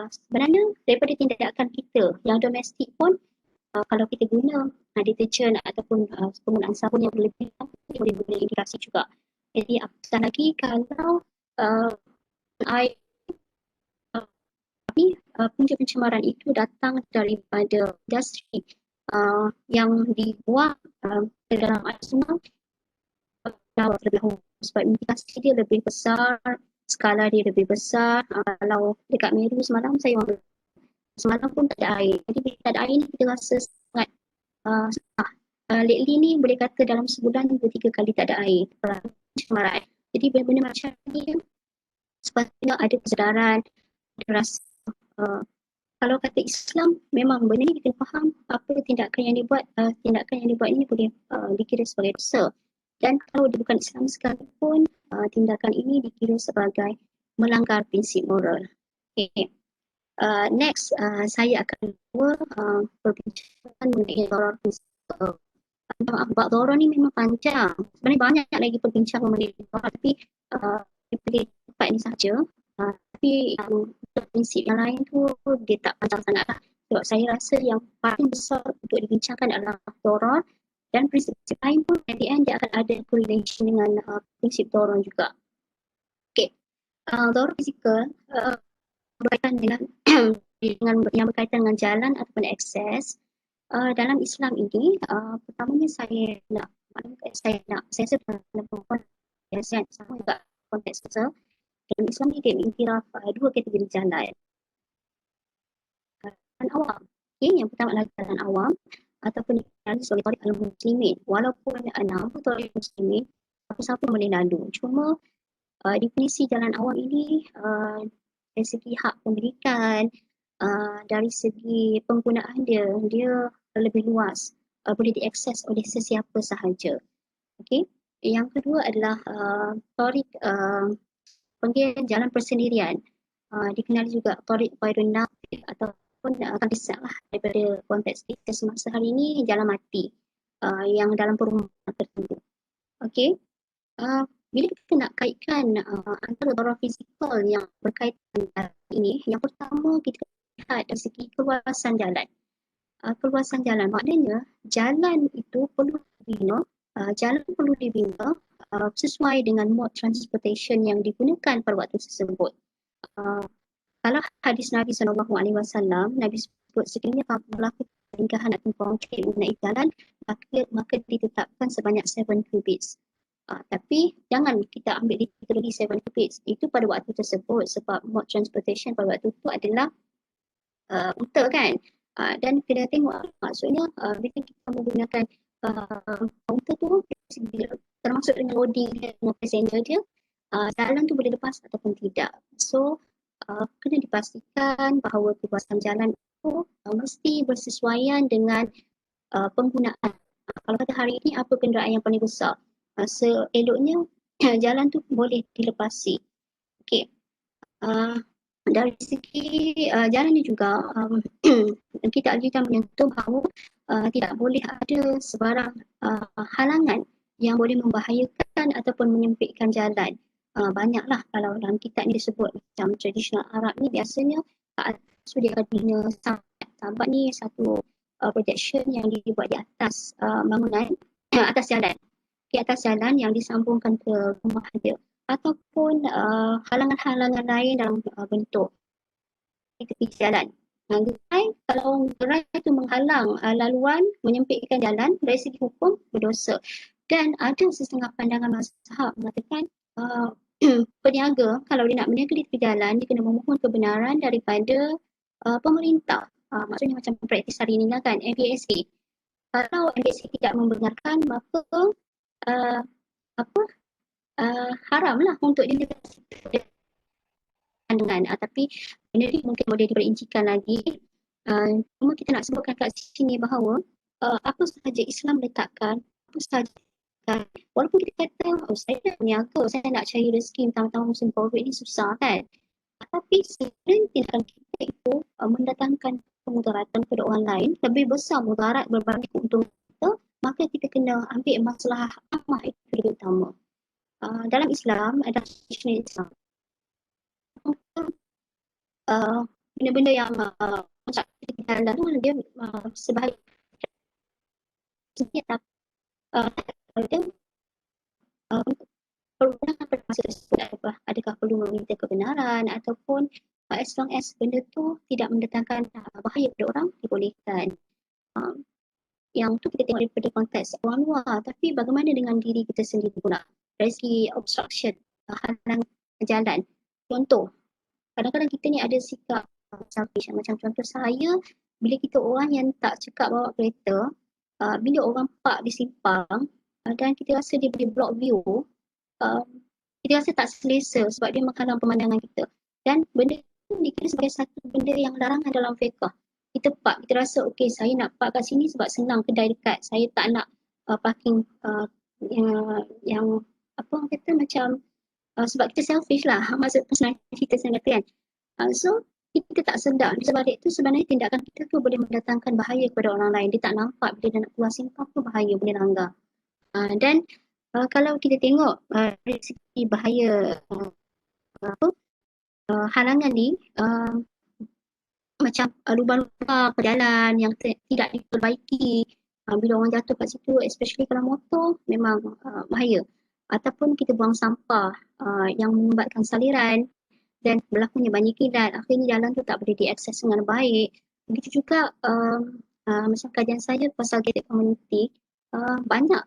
Sebenarnya daripada tindakan kita yang domestik pun, kalau kita guna deterjen ataupun penggunaan sabun yang berlebihan, boleh indikasi juga. Jadi apatah lagi kalau air punca pencemaran itu datang daripada industri yang dibuat ke dalam air sungai, sebab indikasi dia lebih besar, skala dia lebih besar. Kalau dekat Meru semalam semalam pun tak ada air. Jadi bila tak ada air ni kita rasa sangat susah. Lately ni boleh kata dalam sebulan 2-3 kali tak ada air. Pencemaran. Jadi benda-benda macam ni sepatutnya ada kesedaran, ada rasa. Kalau kata Islam, memang benda ni kita faham apa tindakan yang dibuat ini boleh dikira sebagai dosa. Dan kalau dia bukan Islam sekalipun, tindakan ini dikira sebagai melanggar prinsip moral. Okay. Next, saya akan perbincangan mengenai darar fizikal. Bab darar ni memang panjang. Sebenarnya banyak lagi perbincangan mengenai darar, tapi di tempat ini sahaja. Tapi prinsip yang lain tu dia tak panjang sangat lah. Sebab saya rasa yang paling besar untuk dibincangkan adalah darar, dan prinsip lain pun at the end dia akan ada correlation dengan prinsip dorong juga. Okay, dorong fizikal berkaitan dengan yang berkaitan dengan jalan ataupun akses. Dalam Islam ini, pertamanya saya sedang perempuan saya sama juga konteks kita. Dalam Islam ni dia mengiktiraf dua kategori jalan. Jalan awam. Okay, yang pertama adalah jalan awam ataupun dikenali sebagai tarik al-muslimin. Walaupun nama tarik muslimin, siapa-siapa boleh lalu. Cuma definisi jalan awam ini dari segi hak pemilikan, dari segi penggunaan dia lebih luas, boleh diakses oleh sesiapa sahaja. Okay. Yang kedua adalah tarik panggil jalan persendirian. Dikenali juga tarik ghairun nafi ataupun akan kisahlah daripada konteks kita semasa hari ini, jalan mati yang dalam perumahan tertentu. Okey. Bila kita nak kaitkan antara darar fizikal yang berkaitan dengan ini, yang pertama kita lihat dari segi keluasan jalan. Keluasan jalan maknanya jalan itu perlu dibina sesuai dengan mode transportation yang digunakan pada waktu tersebut. Kalau hadis Nabi SAW, Nabi sebut sekiranya berlaku peninggahan atau bangkit mengenai jalan, maka ditetapkan sebanyak 7 cubits. Tapi jangan kita ambil literally 70 feet. Itu pada waktu tersebut sebab mode transportation pada waktu itu adalah unta kan. Dan kena tengok maksudnya bila kita menggunakan unta tu termasuk dengan loading dia, dengan passenger dia, jalan tu boleh lepas ataupun tidak. So kena dipastikan bahawa perluasan jalan itu mesti bersesuaian dengan penggunaan. Kalau kata hari ini apa kenderaan yang paling besar, seeloknya jalan tu boleh dilepasi. Okey. Dari segi jalan ni juga kita menyentuh bahawa tidak boleh ada sebarang halangan yang boleh membahayakan ataupun menyempitkan jalan. Banyaklah kalau dalam kitab ni disebut macam tradisional Arab ni biasanya so dia akan bina sambat ni satu projection yang dibuat di atas bangunan atas jalan, di atas jalan yang disambungkan ke rumah dia ataupun halangan-halangan lain dalam bentuk di tepi jalan. Gerai, kalau gerai itu menghalang laluan, menyempitkan jalan, dari segi hukum berdosa. Dan ada setengah pandangan mazhab mengatakan peniaga kalau dia nak berniaga di tepi jalan, dia kena memohon kebenaran daripada pemerintah. Maksudnya macam praktis hari ini lah kan, MBSA. Kalau MBSA tidak membenarkan, maka haramlah untuk dia dengan tapi benda ni mungkin boleh diperincikan lagi. Cuma kita nak sebutkan kat sini bahawa apa sahaja Islam letakkan, apa sahaja walaupun kita kata saya nak berniaga, saya nak cari rezeki tentang musim COVID ni susah kan, tapi sebenarnya tindakan kita itu mendatangkan kemudaratan kepada orang lain lebih besar mudarat berbanding keuntungan kita, maka kita kena ambil masalah ammah itu lebih utama. Dalam Islam, ada tradisional Islam, benda-benda yang macam kita lalu dia sebahagian dia pergunakan perkasa tersebut adakah perlu meminta kebenaran ataupun as long as benda tu tidak mendatangkan bahaya kepada orang, dibolehkan. Yang tu kita tengok daripada konteks orang luar, tapi bagaimana dengan diri kita sendiri pula dari segi obstruction, halang jalan. Contoh, kadang-kadang kita ni ada sikap selfish, macam contoh saya, bila kita orang yang tak cekap bawa kereta, bila orang park di simpang dan kita rasa dia boleh block view, kita rasa tak selesa sebab dia menghalang pemandangan kita. Dan benda itu dikira sebagai satu benda yang larangan dalam fiqh. Kita park, kita rasa okey saya nak park kat sini sebab senang, kedai dekat. Saya tak nak parking yang apa orang kata macam sebab kita selfish lah, maksud personality kita saya kata kan. So kita tak sedar di sebalik itu sebenarnya tindakan kita tu boleh mendatangkan bahaya kepada orang lain. Dia tak nampak bila dia nak keluar simpang tu bahaya, boleh langgar. Dan kalau kita tengok dari segi bahaya halangan ni, macam lubang-lubang jalan yang tidak diperbaiki, bila orang jatuh kat situ, especially kalau motor, memang bahaya. Ataupun kita buang sampah yang menyumbatkan saliran dan berlakunya banjir kilat, akhirnya jalan tu tak boleh diakses dengan baik. Begitu juga macam kajian saya pasal gated community, banyak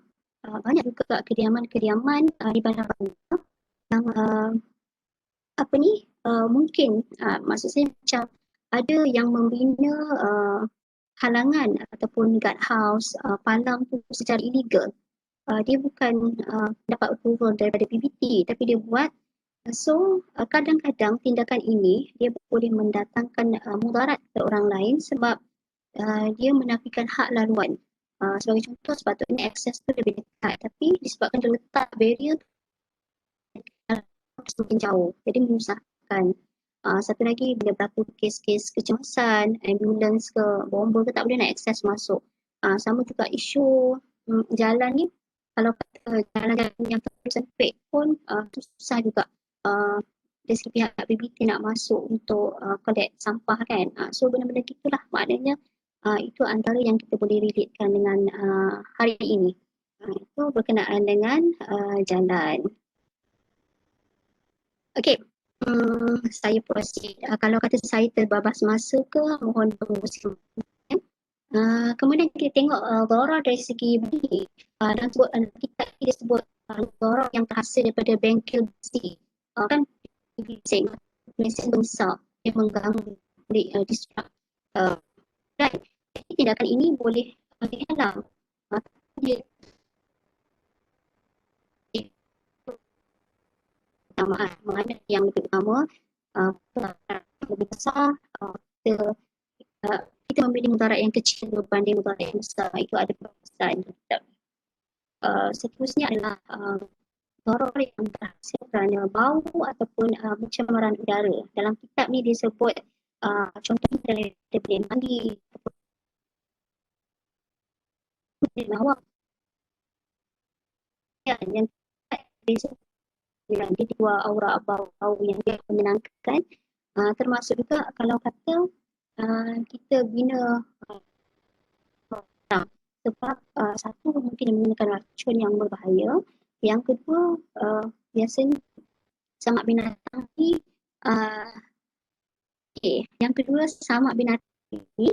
juga kediaman-kediaman di bandar-bandar yang mungkin maksud saya macam ada yang membina halangan ataupun guard house, palang tu secara illegal. Dia bukan dapat approval daripada PBT tapi dia buat. So kadang-kadang tindakan ini dia boleh mendatangkan mudarat kepada orang lain sebab dia menafikan hak laluan. Sebagai contoh, sepatutnya akses tu lebih dekat tapi disebabkan dia letak barrier semakin jauh, jadi menyusahkan. Satu lagi, bila berlaku kes-kes kecemasan, ambulans ke, bomba ke, tak boleh nak akses masuk. Sama juga isu jalan ni, kalau kata jalan-jalan yang tersempit pun susah juga dari segi pihak PBT nak masuk untuk collect sampah kan. So benda-benda gitulah maknanya itu antara yang kita boleh relatekan dengan hari ini. Itu berkenaan dengan jalan. Okey, saya proceed. Kalau kata saya terbabas masa ke, mohon berkongsi. Kemudian kita tengok Dora dari segi ini, dan sebut kita sebut dorang yang terhasil daripada bengkel besi. Kan bising, mesin besar yang mengganggu, boleh disrupt. Dan tindakan ini boleh dihalang. Dia mana yang lebih utama, lebih besar, kita, kita memilih mudarat yang kecil berbanding mudarat yang besar. Itu ada perbezaan. Seterusnya adalah doror yang berhasil kerana bau ataupun pencemaran udara. Dalam kitab ni disebut contohnya daripada bilik mandi, bilik lawak, yang disebut di dua aura bau yang dia menyenangkan. Termasuk juga kalau kata kita bina sebab satu mungkin menggunakan racun yang berbahaya, yang kedua biasanya samak binatang ni yang kedua samak binatang ni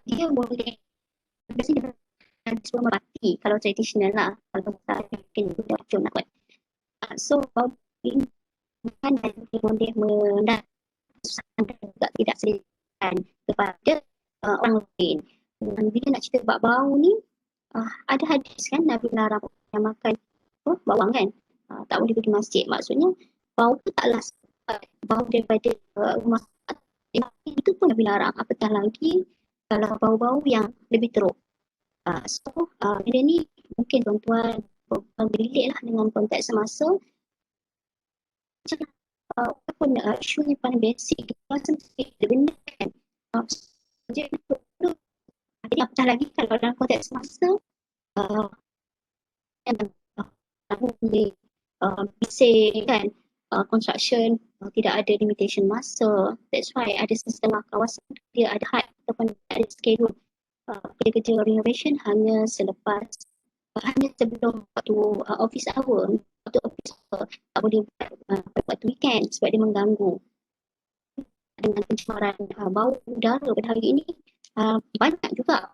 dia boleh biasanya semua mati kalau tradisional lah, kalau tak mungkin dia racun lah kot. So ini bukan boleh susahkan juga tidak sediakan kepada orang lain. Dan bila nak cerita bab bau ni, ada hadis kan Nabi larang yang makan bawang kan, tak boleh pergi masjid. Maksudnya bau tu taklah bau daripada rumah, itu pun Nabi larang. Apatah lagi kalau bau-bau yang lebih teruk. So benda ni mungkin tuan-tuan relate lah dengan konteks semasa. Walaupun isu ni paling basic, kita rasa ada benda kan. Jadi apatah lagi kalau dalam konteks semasa boleh bising kan, construction tidak ada limitation masa. That's why ada setengah kawasan dia ada had ataupun ada schedule kerja renovation hanya sebelum waktu office hour. Waktu office hour tak boleh buat waktu weekend sebab dia mengganggu. Dengan pencemaran bau udara pada hari ini banyak juga.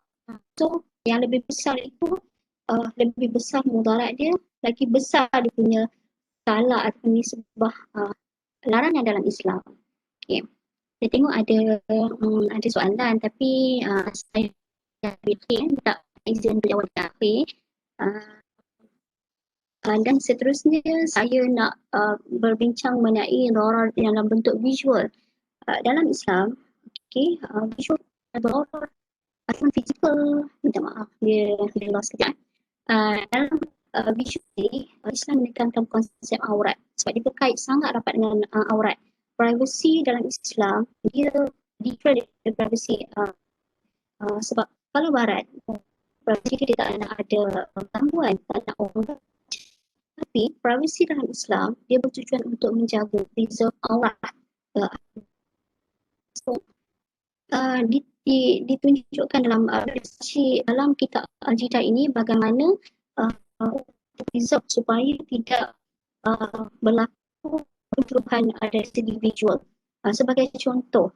So yang lebih besar itu lebih besar mudarat dia, lagi besar dia punya skala atau nisbah larangan dalam Islam. Okay. Saya tengok ada soalan tapi saya tak izin berjawab di akhir. Dan seterusnya saya nak berbincang mengenai darar dalam bentuk visual. Dalam Islam, visual darar ataupun fizikal, minta maaf dia lost sekejap. Dalam visual ni, Islam menekankan konsep aurat sebab dia berkait sangat rapat dengan aurat. Privacy dalam Islam, dia different dari privacy sebab kalau barat, privacy dia tak nak ada gangguan, tak nak orang. Tapi privacy dalam Islam, dia bertujuan untuk menjaga, preserve aurat. So, ditunjukkan dalam dalam kitab Al-Jiddah ini bagaimana preserve supaya tidak berlaku perubahan dari segi visual. Sebagai contoh,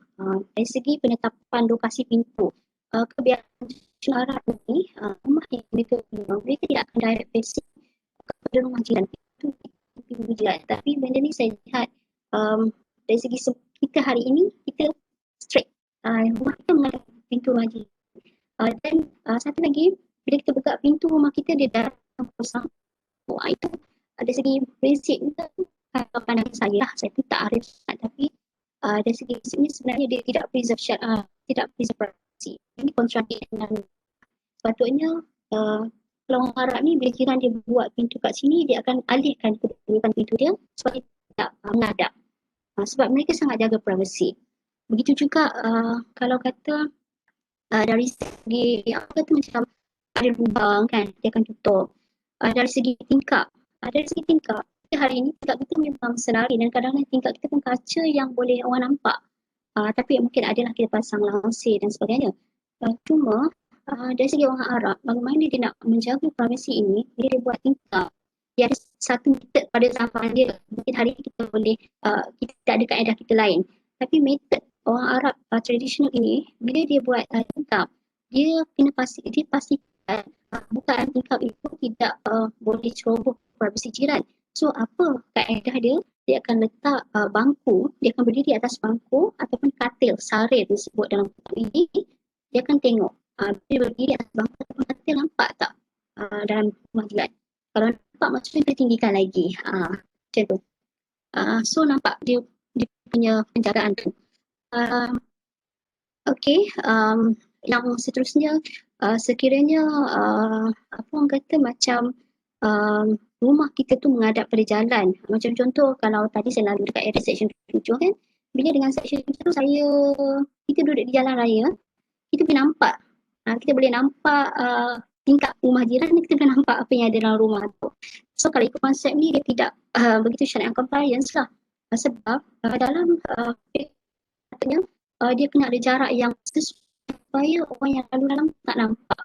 dari segi penetapan lokasi pintu, kebiasaan Arab ni, rumah yang mereka tidak akan direct facing kepada rumah jiran. Itu pintu jiran. Tapi benda ni saya lihat dari segi kita hari ini, kita straight. Rumah kita menghadap pintu rumah jiran. Dan satu lagi, bila kita buka pintu rumah kita, dia dah kosong. Itu dari segi prinsip kalau pandangan saya lah, saya pun tak arif tapi dari segi prinsip ni sebenarnya dia tidak preserve tidak preserve privacy. Ini kontradik dengan sepatutnya kalau orang Arab ni bila jiran dia buat pintu kat sini, dia akan alihkan kedudukan pintu dia supaya tidak menghadap. Sebab mereka sangat jaga privacy. Begitu juga kalau kata dari segi apa tu macam ada lubang kan, dia akan tutup. Dari segi tingkap, kita hari ini tingkap kita memang senari dan kadang-kadang tingkap kita pun kaca yang boleh orang nampak. Tapi mungkin adalah kita pasang langsir dan sebagainya. Cuma dari segi orang Arab, bagaimana dia nak menjaga privasi ini, dia buat tingkap. Dia ada satu metod pada zaman dia. Mungkin hari ini kita boleh, kita tak ada kaedah kita lain. Tapi metod orang Arab tradisional ini, bila dia buat tingkap, dia pastikan bukaan tingkap itu tidak boleh ceroboh privasi jiran. So apa kaedah dia? Dia akan letak bangku, dia akan berdiri atas bangku ataupun katil, sarir disebut dalam kitab ini. Dia akan tengok dia berdiri atas bangku ataupun katil, nampak tak dalam rumah jiran. Kalau nampak maksudnya dia tinggikan lagi. Macam tu. So nampak dia punya penjagaan tu. Okey, yang seterusnya sekiranya apa orang kata macam rumah kita tu menghadap pada jalan. Macam contoh kalau tadi saya lalu dekat area section 7 kan, bila dengan section 7 kita duduk di jalan raya, kita boleh nampak tingkat rumah jiran ni, kita boleh nampak apa yang ada dalam rumah tu. So kalau ikut konsep ni dia tidak begitu syariah compliance lah. Sebab dalam katanya dia kena ada jarak yang sesuai supaya orang yang lalu dalam tak nampak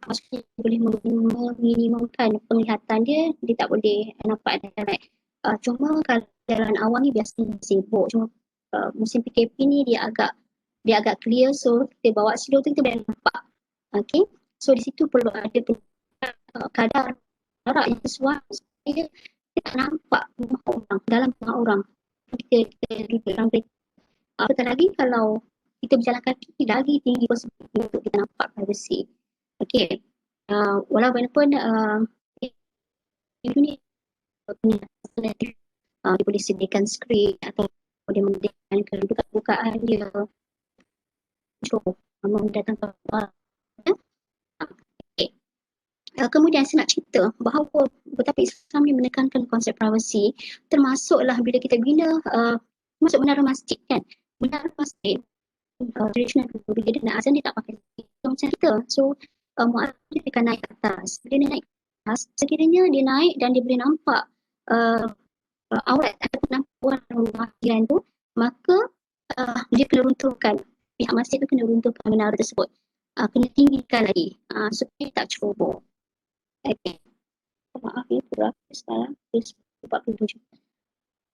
maksudnya boleh meminimumkan penglihatan dia tak boleh nampak direct. Cuma kalau jalan awam ni biasanya sibuk, cuma musim PKP ni dia agak clear, so kita bawa slow tu kita boleh nampak. Okay, so di situ perlu ada kadar jarak yang sesuai supaya kita nampak rumah orang, dalam rumah orang. Kita duduk dalam kereta. Apatah lagi kalau kita berjalan kaki lagi tinggi possibility untuk kita nampak privacy. Okay, walaupun ini dia boleh sediakan skrip atau boleh menyediakan kedudukan dia untuk mendatangkan kemudian saya nak cerita bahawa betapa Islam ni menekankan konsep privacy, termasuklah bila kita bina masuk menara masjid kan. Menara masjid tradisional dulu bila dia nak azan dia tak pakai macam kita. So muadzin dia akan naik ke atas. Bila dia naik ke atas, sekiranya dia naik dan dia boleh nampak aurat ataupun nampak orang rumah jiran tu, maka dia kena runtuhkan, pihak masjid tu kena runtuhkan menara tersebut, kena tinggikan lagi supaya tak ceroboh. Okay. Maaf ya, berapa sekarang? 47.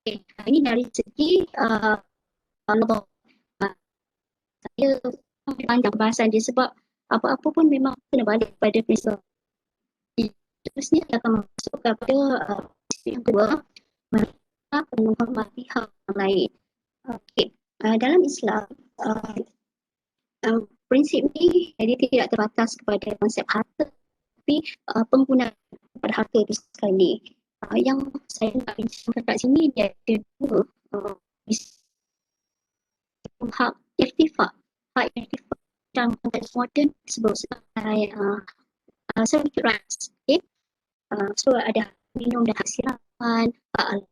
Okay. Ini dari segi saya panjang bahasan dia sebab apa-apa pun memang kena balik pada prinsip. Terusnya dia akan masuk kepada yang kedua, mereka menghormati hak yang lain. Okay. Dalam Islam, prinsip ni dia tidak terbatas kepada konsep harta, tapi penggunaan pada harta itu sekali. Yang saya nak bincangkan kat sini dia ada dua hak irtifak dalam konteks moden disebut sebagai servitude rights. Okay? So ada hak minum dan hak siraman, hak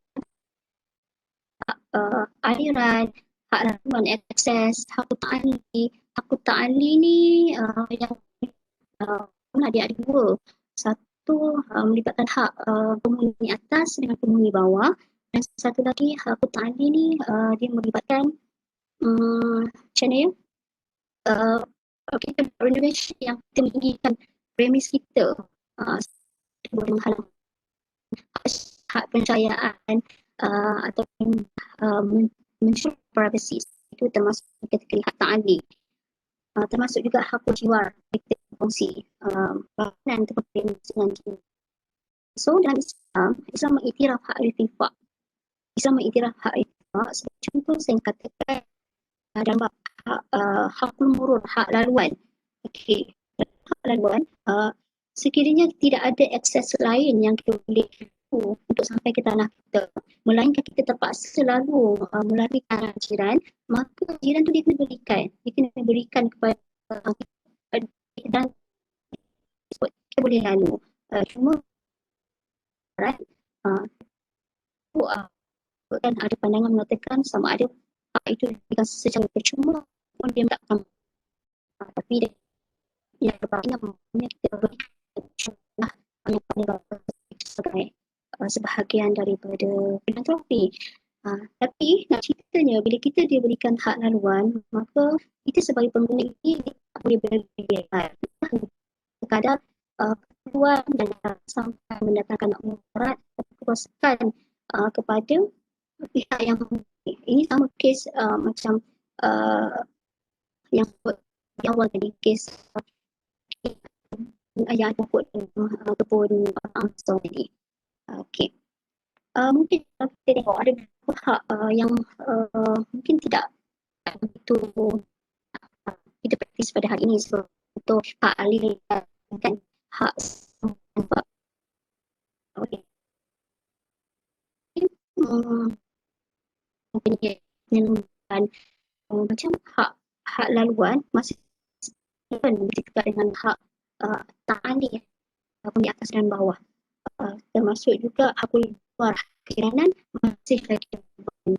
aliran, hak laluan akses, hak ta'ali. Hak ta'ali ni yang dia ada dua. Satu melibatkan hak penghuni atas dengan penghuni bawah, dan satu lagi hak ta'ali ni dia melibatkan macam mana ya, kita renovation yang kita meninggikan premis kita, boleh menghalang hak pencahayaan ataupun mencuri privacy. Itu termasuk kategori hak ta'ali. Termasuk juga hak jiwar kita kongsi dan dengan jiwa. So dalam Islam mengiktiraf hak irtifak. Sebagai contoh saya katakan dalam hakul murur, hak laluan. Okey, hak laluan, sekiranya tidak ada akses lain yang kita boleh untuk sampai ke tanah kita, melainkan kita terpaksa lalu melalui tanah jiran, maka jiran tu dia kena berikan kepada dan kita boleh lalu. Cuma kan ada pandangan mengatakan sama ada hak itu diberikan secara percuma pun dia tak akan, tapi yang bermakna kita berikan sebagai sebahagian daripada filantropi. Tapi nak ceritanya bila kita diberikan hak laluan, maka kita sebagai pengguna ini tak boleh berlebihan. Sekadar keperluan dan sampai mendatangkan mudarat kerosakan kepada pihak yang ini sama kes macam yang di awal tadi, kes yang ada pokok kebun Amazon tadi. Okey. Mungkin kita tengok ada beberapa hak yang mungkin tidak begitu kita praktis pada hari ini. So, untuk hak ahli dan hak sebab okey. Mungkin dia menemukan macam hak hak laluan masih juga dengan hak ta'ani di atas dan bawah. Termasuk juga hak luar kejiranan masih lagi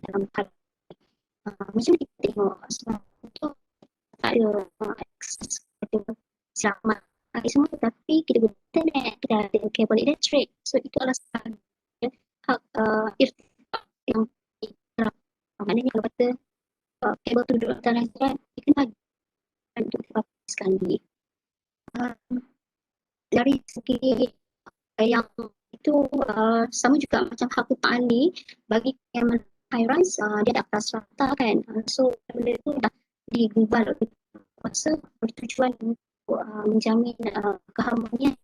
dalam hal macam kita tengok sebab itu tak ada akses kepada selamat semua, tetapi kita guna internet, kita ada kabel elektrik, so itu alasan hak irtifak yang maknanya kalau kata kabel tu duduk dalam jalan, kita bagi untuk dipapaskan ni. Dari segi yang itu sama juga macam hak hutan ni bagi yang high rise dia dah atas rata kan, so benda tu dah digubal oleh kuasa bertujuan untuk menjamin keharmonian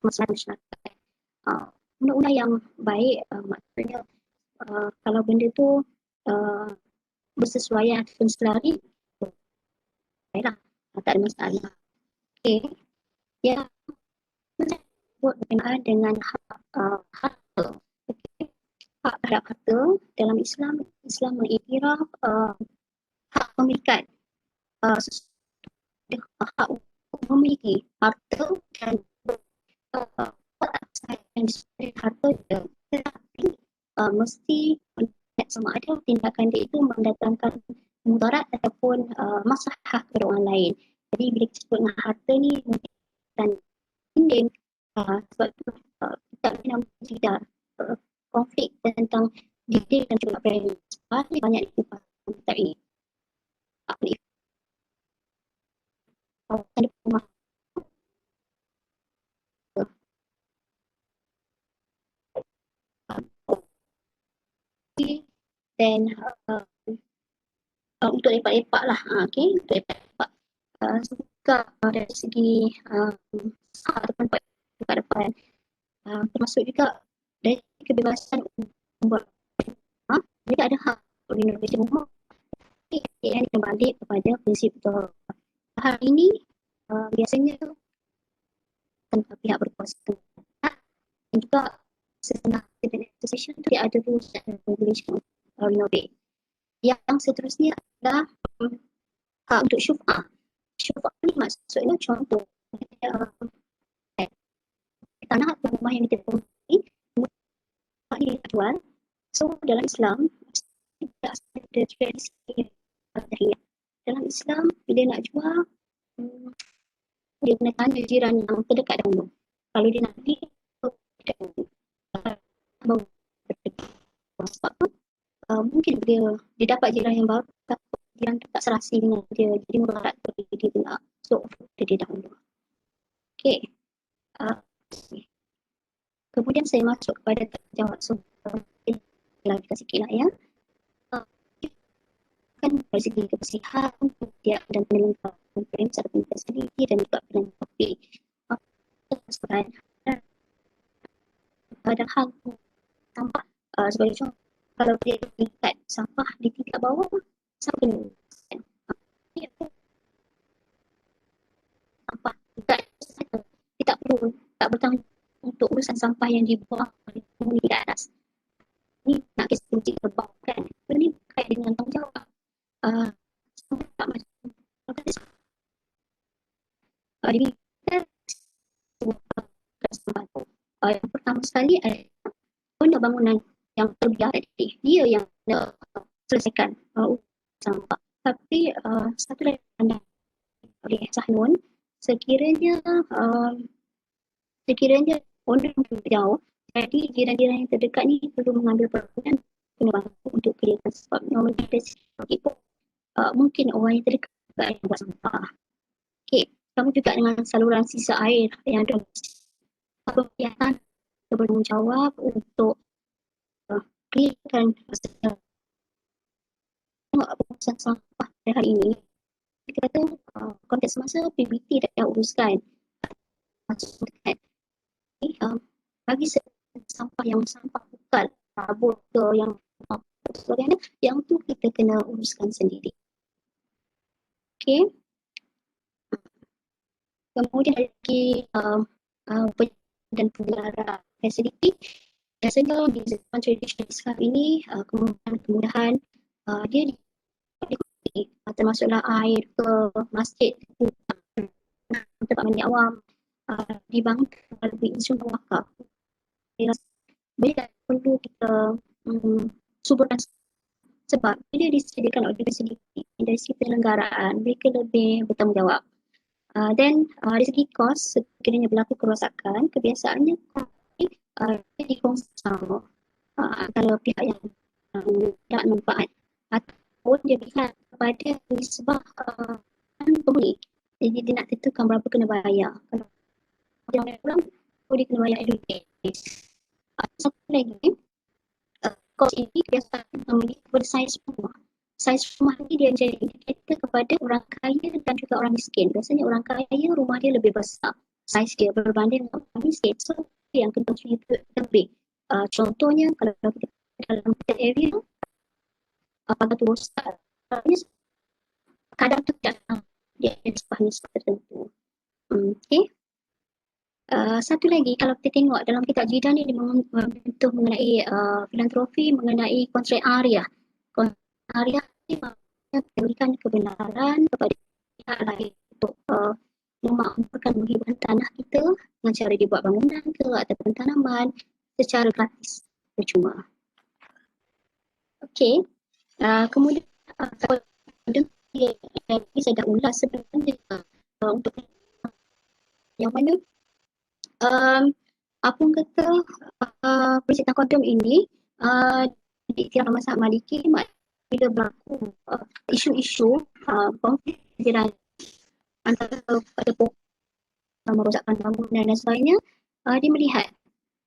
masyarakat masyarakat. Undang-undang yang baik maksudnya kalau benda tu bersesuaian ataupun selari, baiklah, tak ada masalah. Okay. Yang berkenaan dengan hak harta. Okay. Hak terhadap harta dalam Islam mengiktiraf hak pemilikan hak untuk memiliki harta dan yang disebut harta dia, tetapi mesti melihat sama ada tindakan dia itu mendatangkan mudarat ataupun maslahah kepada orang lain. Jadi bila kita sebut dengan harta ni dan dinding sebab tu kita nak cerita konflik tentang dinding dan juga premis. Banyak dikupas tentang ini. Ada rumah dan untuk lepak-lepak lah, okay, untuk lepak-lepak juga dari segi ataupun dekat depan, termasuk juga dari kebebasan membuat juga ada hak untuk renovasi rumah. Yang kembali kepada prinsip betul. Hal ini biasanya tanpa pihak berkuasa dan juga setelah association tu dia ada rules and regulation renovate. Yang seterusnya adalah untuk syuf'ah. Syuf'ah ni maksudnya contoh tanah atau rumah yang kita tempati ini jual. So dalam Islam tidak ada tradisi dalam Islam bila nak jual dia kena tanya jiran yang terdekat dahulu. Kalau dia nak beli sebab tu mungkin dia dapat jiran yang baru, jiran tu tak serasi dengan dia, jadi mudarat bagi dia pula, so dia dahulu. Okay. Kemudian saya masuk kepada jawab soalan kita sikit lah ya. Kan dari segi kebersihan, dia dan penyelenggaraan premis ataupun fasiliti dan juga penyelenggaraan topik. Pada hal sampah sebagai contoh, kalau dia tingkat sampah di tingkat bawah, siapa kena? Sampah tingkat kita perlu tak bertanggung untuk urusan sampah yang dibuang oleh penghuni di atas. Ini nak kisah kunci terbang kan? Ini berkait dengan tanggungjawab. Tak macam jadi yang pertama sekali adalah bangunan yang terbiar tadi, dia yang selesaikan sampah. Tapi satu lagi pandang oleh Sahnun, sekiranya owner jauh, jadi jiran-jiran yang terdekat ni perlu mengambil peranan kena bantu untuk kelihakan sebab normal kita mungkin orang yang terdekat yang buat sampah. Okay, sama juga dengan saluran sisa air yang ada kegiatan bertanggungjawab untuk kelihakan pengurusan sampah pada hari ini. Kita kata konteks semasa PBT dah uruskan suntikan ni bagi sampah yang sampah bukan botol yang sebagainya, yang tu kita kena uruskan sendiri. Okey. Kemudian lagi dan pegelaran fasiliti. Biasanya di zaman tradisional Islam ini kemudahan dia diikuti, termasuklah air ke masjid, tempat mandi awam, dibangun melalui instrumen wakaf. Banyak tak perlu kita suburkan, sebab bila disediakan oleh fasiliti dari segi penyelenggaraan, mereka lebih bertanggungjawab. Dan dari segi kos, sekiranya berlaku kerosakan, kebiasaannya dikongsi sama antara pihak yang tidak manfaat, ataupun dia lihat kepada nisbah pembeli. Jadi dia nak tentukan berapa kena bayar. Kalau dia kurang, dia kena bayar educate. Satu lagi, kos ini kebiasaan memiliki kepada saiz rumah. Saiz rumah ni dia jadi indikator kepada orang kaya dan juga orang miskin. Biasanya orang kaya rumah dia lebih besar, saiz dia berbanding dengan orang miskin. So yang kena cerita lebih. Contohnya kalau kita dalam area apakah tu rosak, kadang tu tidak dia ada nisbah tertentu. Okay. Satu lagi, kalau kita tengok dalam kitab Jidah ni, dia menyentuh mengenai filantropi, mengenai kontrak Ariah. Kontrak Ariah ni memberikan kebenaran kepada pihak lain untuk memakmurkan menghibahkan tanah kita dengan cara dibuat bangunan ke ataupun tanaman secara gratis, percuma. Okey. Kemudian saya dah ulas sebenarnya untuk yang mana apa yang kata prinsip taqaddum ini di tiap mazhab Maliki bila berlaku isu-isu konflik antara pokok merosakkan bangunan dan sebagainya, dia melihat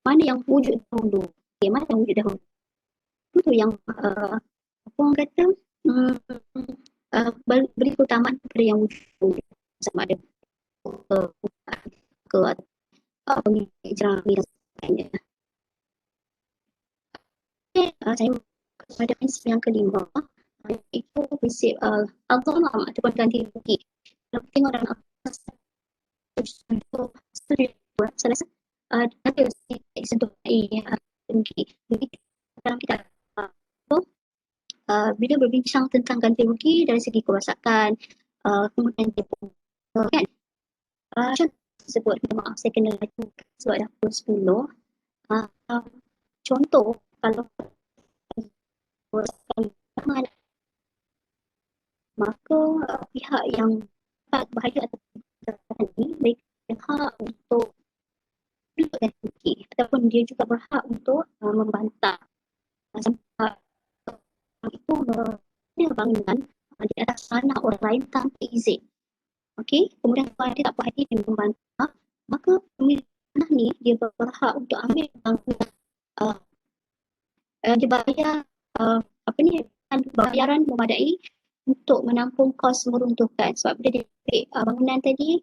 mana yang wujud dahulu. Okay, mana yang wujud dahulu. Itu yang apa orang kata beri keutamaan kepada yang wujud dahulu. Sama ada ke pemilik jerami dan sebagainya. Saya pada prinsip yang kelima, itu prinsip al-dhamam ataupun ganti rugi. Kalau kita tengok dalam salah satu ada sentuh rugi. Dalam kita bila berbincang tentang ganti rugi dari segi kerosakan, kemudian dia pun kan, sebut, minta maaf saya kena lagi sebab dah pukul 10. Contoh kalau kerosakan, maka pihak yang tak bahaya atau ini mereka berhak untuk ganti rugi, ataupun dia juga berhak untuk membantah sampai itu dia bangunan di atas tanah orang lain tanpa izin. Okey, kemudian kalau dia tak puas hati dia membantah, maka pemilik tanah ni dia berhak untuk ambil bangunan, dia bayar bayaran memadai untuk menampung kos meruntuhkan. Sebab bila dia ambil bangunan tadi,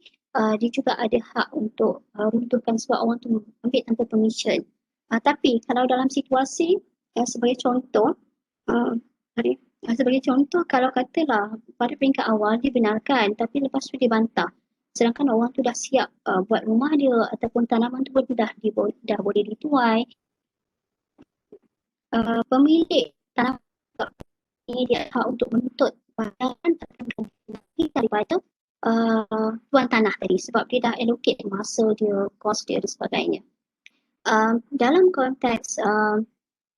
dia juga ada hak untuk runtuhkan sebab orang tu ambil tanpa permission. Tapi kalau dalam situasi sebagai contoh, kalau katalah pada peringkat awal dia benarkan tapi lepas tu dia bantah, sedangkan orang tu dah siap buat rumah dia ataupun tanaman tu pun dah boleh dituai, pemilik tanaman ini dia hak untuk menuntut bayaran daripada tuan tanah tadi sebab dia dah allocate masa dia, kos dia dan sebagainya. Dalam konteks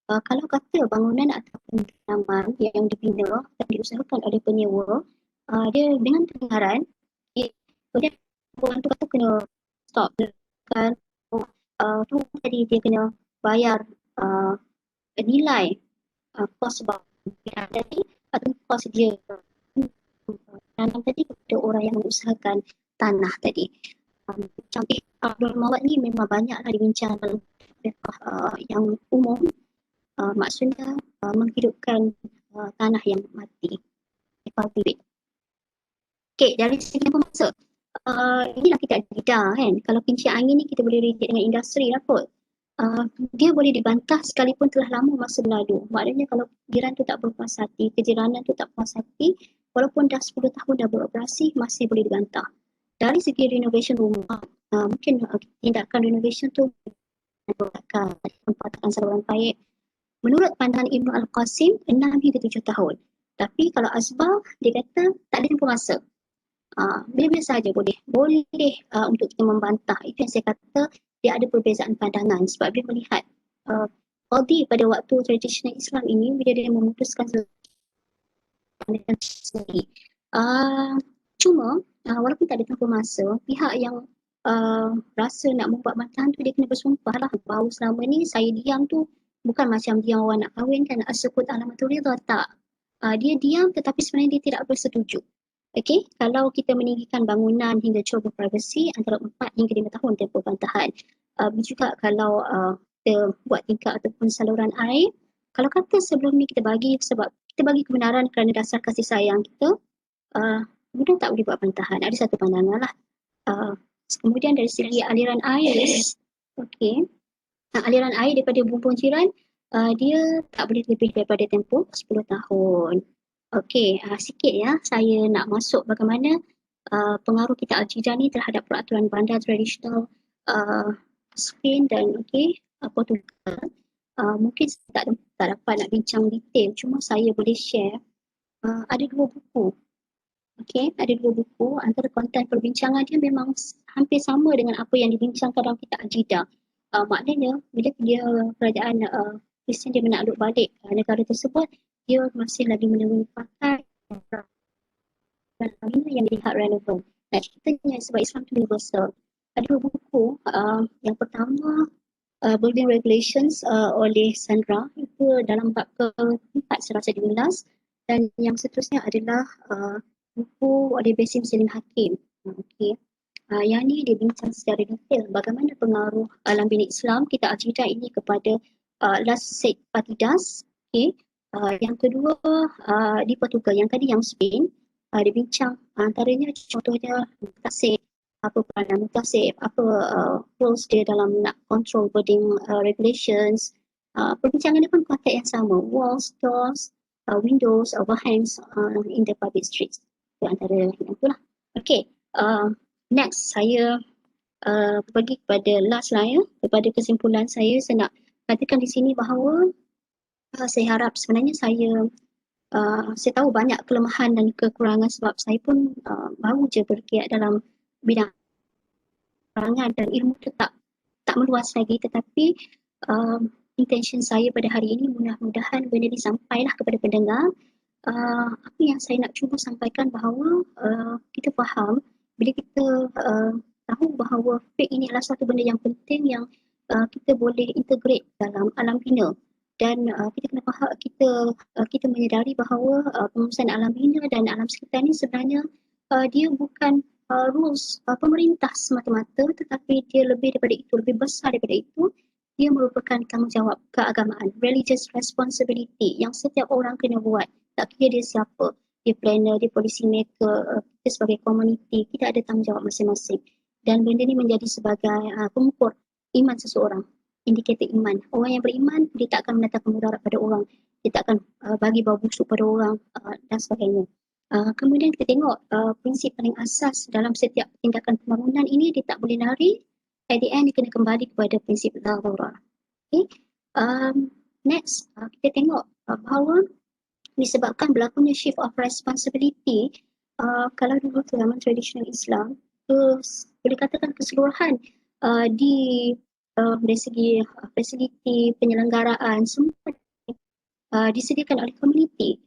kalau kata bangunan ataupun tanaman yang dibina dan diusahakan oleh penyewa, dia dengan kebenaran, kemudian orang tu kata kena stop kan, tu tadi dia kena bayar nilai kos bangunan tadi atau kos dia tanam tadi kepada orang yang mengusahakan tanah tadi. Macam Abdul Mawad ni memang banyaklah dibincang dalam yang umum. Maksudnya menghidupkan tanah yang mati. Okey, dari segi pemasa, inilah kita ada kan. Kalau kincir angin ni kita boleh reject dengan industri lah kot. Dia boleh dibantah sekalipun telah lama masa berlalu. Maknanya kalau jiran tu tak berpuas hati, kejiranan tu tak puas hati, walaupun dah 10 tahun dah beroperasi, masih boleh dibantah. Dari segi renovation rumah, mungkin tindakan renovation tu membuatkan tempatan saluran paip. Menurut pandangan Ibnu Al-Qasim, 6 hingga 7 tahun. Tapi kalau Azbar, dia kata tak ada tempoh masa. Bila-bila sahaja boleh untuk kita membantah. Itu yang saya kata dia ada perbezaan pandangan sebab dia melihat qadi pada waktu tradisional Islam ini bila dia memutuskan pandangan sendiri. Cuma walaupun tak ada tempoh masa, pihak yang rasa nak membuat bantahan tu dia kena bersumpah lah bahawa selama ni saya diam tu bukan macam diam orang nak kahwin kan, as-sukut alamatul ridha, tak. Dia diam tetapi sebenarnya dia tidak bersetuju. Okey, kalau kita meninggikan bangunan hingga cuba privasi antara 4 hingga 5 tahun tempoh bantahan. Juga kalau kita buat tingkap ataupun saluran air, kalau kata sebelum ni kita bagi sebab kita bagi kebenaran kerana dasar kasih sayang kita, kemudian tak boleh buat bantahan. Ada satu pandangan lah. Kemudian dari segi aliran air, okey, aliran air daripada bumbung jiran, dia tak boleh lebih daripada tempoh 10 tahun. Okey, sikit ya saya nak masuk bagaimana pengaruh kita Al-Jidah ni terhadap peraturan bandar tradisional Spain dan Portugal. Mungkin saya tak dapat nak bincang detail, cuma saya boleh share ada 2 buku. Okey, ada 2 buku, antara konten perbincangan dia memang hampir sama dengan apa yang dibincangkan dalam kitab Al-Jidah. Maknanya bila dia kerajaan Kristian dia menakluk balik negara tersebut, dia masih lagi menemui pakai yang dilihat relevan. Nah, ceritanya sebab Islam itu universal. Ada 2 buku. Yang pertama, Building Regulations oleh Sandra, itu dalam bab ke-4 serasa 17, dan yang seterusnya adalah buku oleh Basim Selim Hakim. Okey. Yang ni dia bincang secara detail bagaimana pengaruh alam bina Islam kita Al-Jidah ini kepada Las Said Partidas. Okay. Yang kedua di Portugal, yang tadi yang Spain, dia bincang antaranya contohnya Mutasib, apa peranan Mutasib, apa rules dia dalam nak control building regulations. Perbincangan dia pun konteks yang sama, walls, doors, windows, overhangs in the public streets. Itu antara yang itulah. Okay, next saya pergi kepada last lah ya, kepada kesimpulan saya nak katakan di sini bahawa saya harap sebenarnya saya tahu banyak kelemahan dan kekurangan sebab saya pun baru je bergiat dalam bidang perangan dan ilmu tu tak meluas lagi, tetapi intention saya pada hari ini mudah-mudahan benda ni sampailah kepada pendengar. Apa yang saya nak cuba sampaikan bahawa kita faham bila kita tahu bahawa faith ini adalah satu benda yang penting yang kita boleh integrate dalam alam bina. Dan kita kena faham, kita menyedari bahawa pengurusan alam bina dan alam sekitar ini sebenarnya dia bukan rules pemerintah semata-mata, tetapi dia lebih daripada itu, lebih besar daripada itu. Dia merupakan tanggungjawab keagamaan, religious responsibility yang setiap orang kena buat. Tak kira dia siapa, dia planner, dia policy maker, kita sebagai komuniti, kita ada tanggungjawab masing-masing. Dan benda ni menjadi sebagai pengukur iman seseorang, indikator iman. Orang yang beriman, dia tak akan mendatangkan mudarat pada orang, dia tak akan bagi bau busuk pada orang dan sebagainya. Kemudian kita tengok prinsip paling asas dalam setiap tindakan pembangunan ini, dia tak boleh lari. At the end, dia kena kembali kepada prinsip darurah. Okay. Next, kita tengok bahawa disebabkan berlakunya shift of responsibility, kalau dulu zaman tradisional Islam, boleh katakan keseluruhan dari segi fasiliti, penyelenggaraan, semua disediakan oleh komuniti.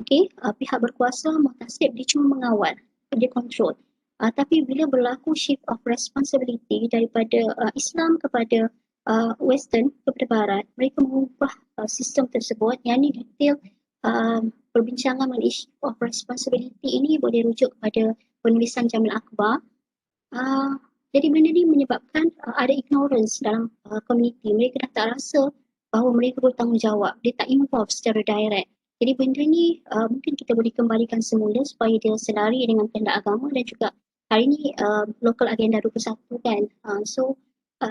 Okay, pihak berkuasa, muhtasib, dia cuma mengawal, dia kontrol. Tapi bila berlaku shift of responsibility daripada Islam kepada Western, kepada Barat, mereka mengubah sistem tersebut. Yang ini detail perbincangan mengenai shift of responsibility ini boleh rujuk kepada penulisan Jamil Akbar. Jadi benda ni menyebabkan ada ignorance dalam komuniti. Mereka dah tak rasa bahawa mereka bertanggungjawab. Dia tak involve secara direct. Jadi benda ni mungkin kita boleh kembalikan semula supaya dia selari dengan kehendak agama dan juga hari ni local agenda 21 kan. So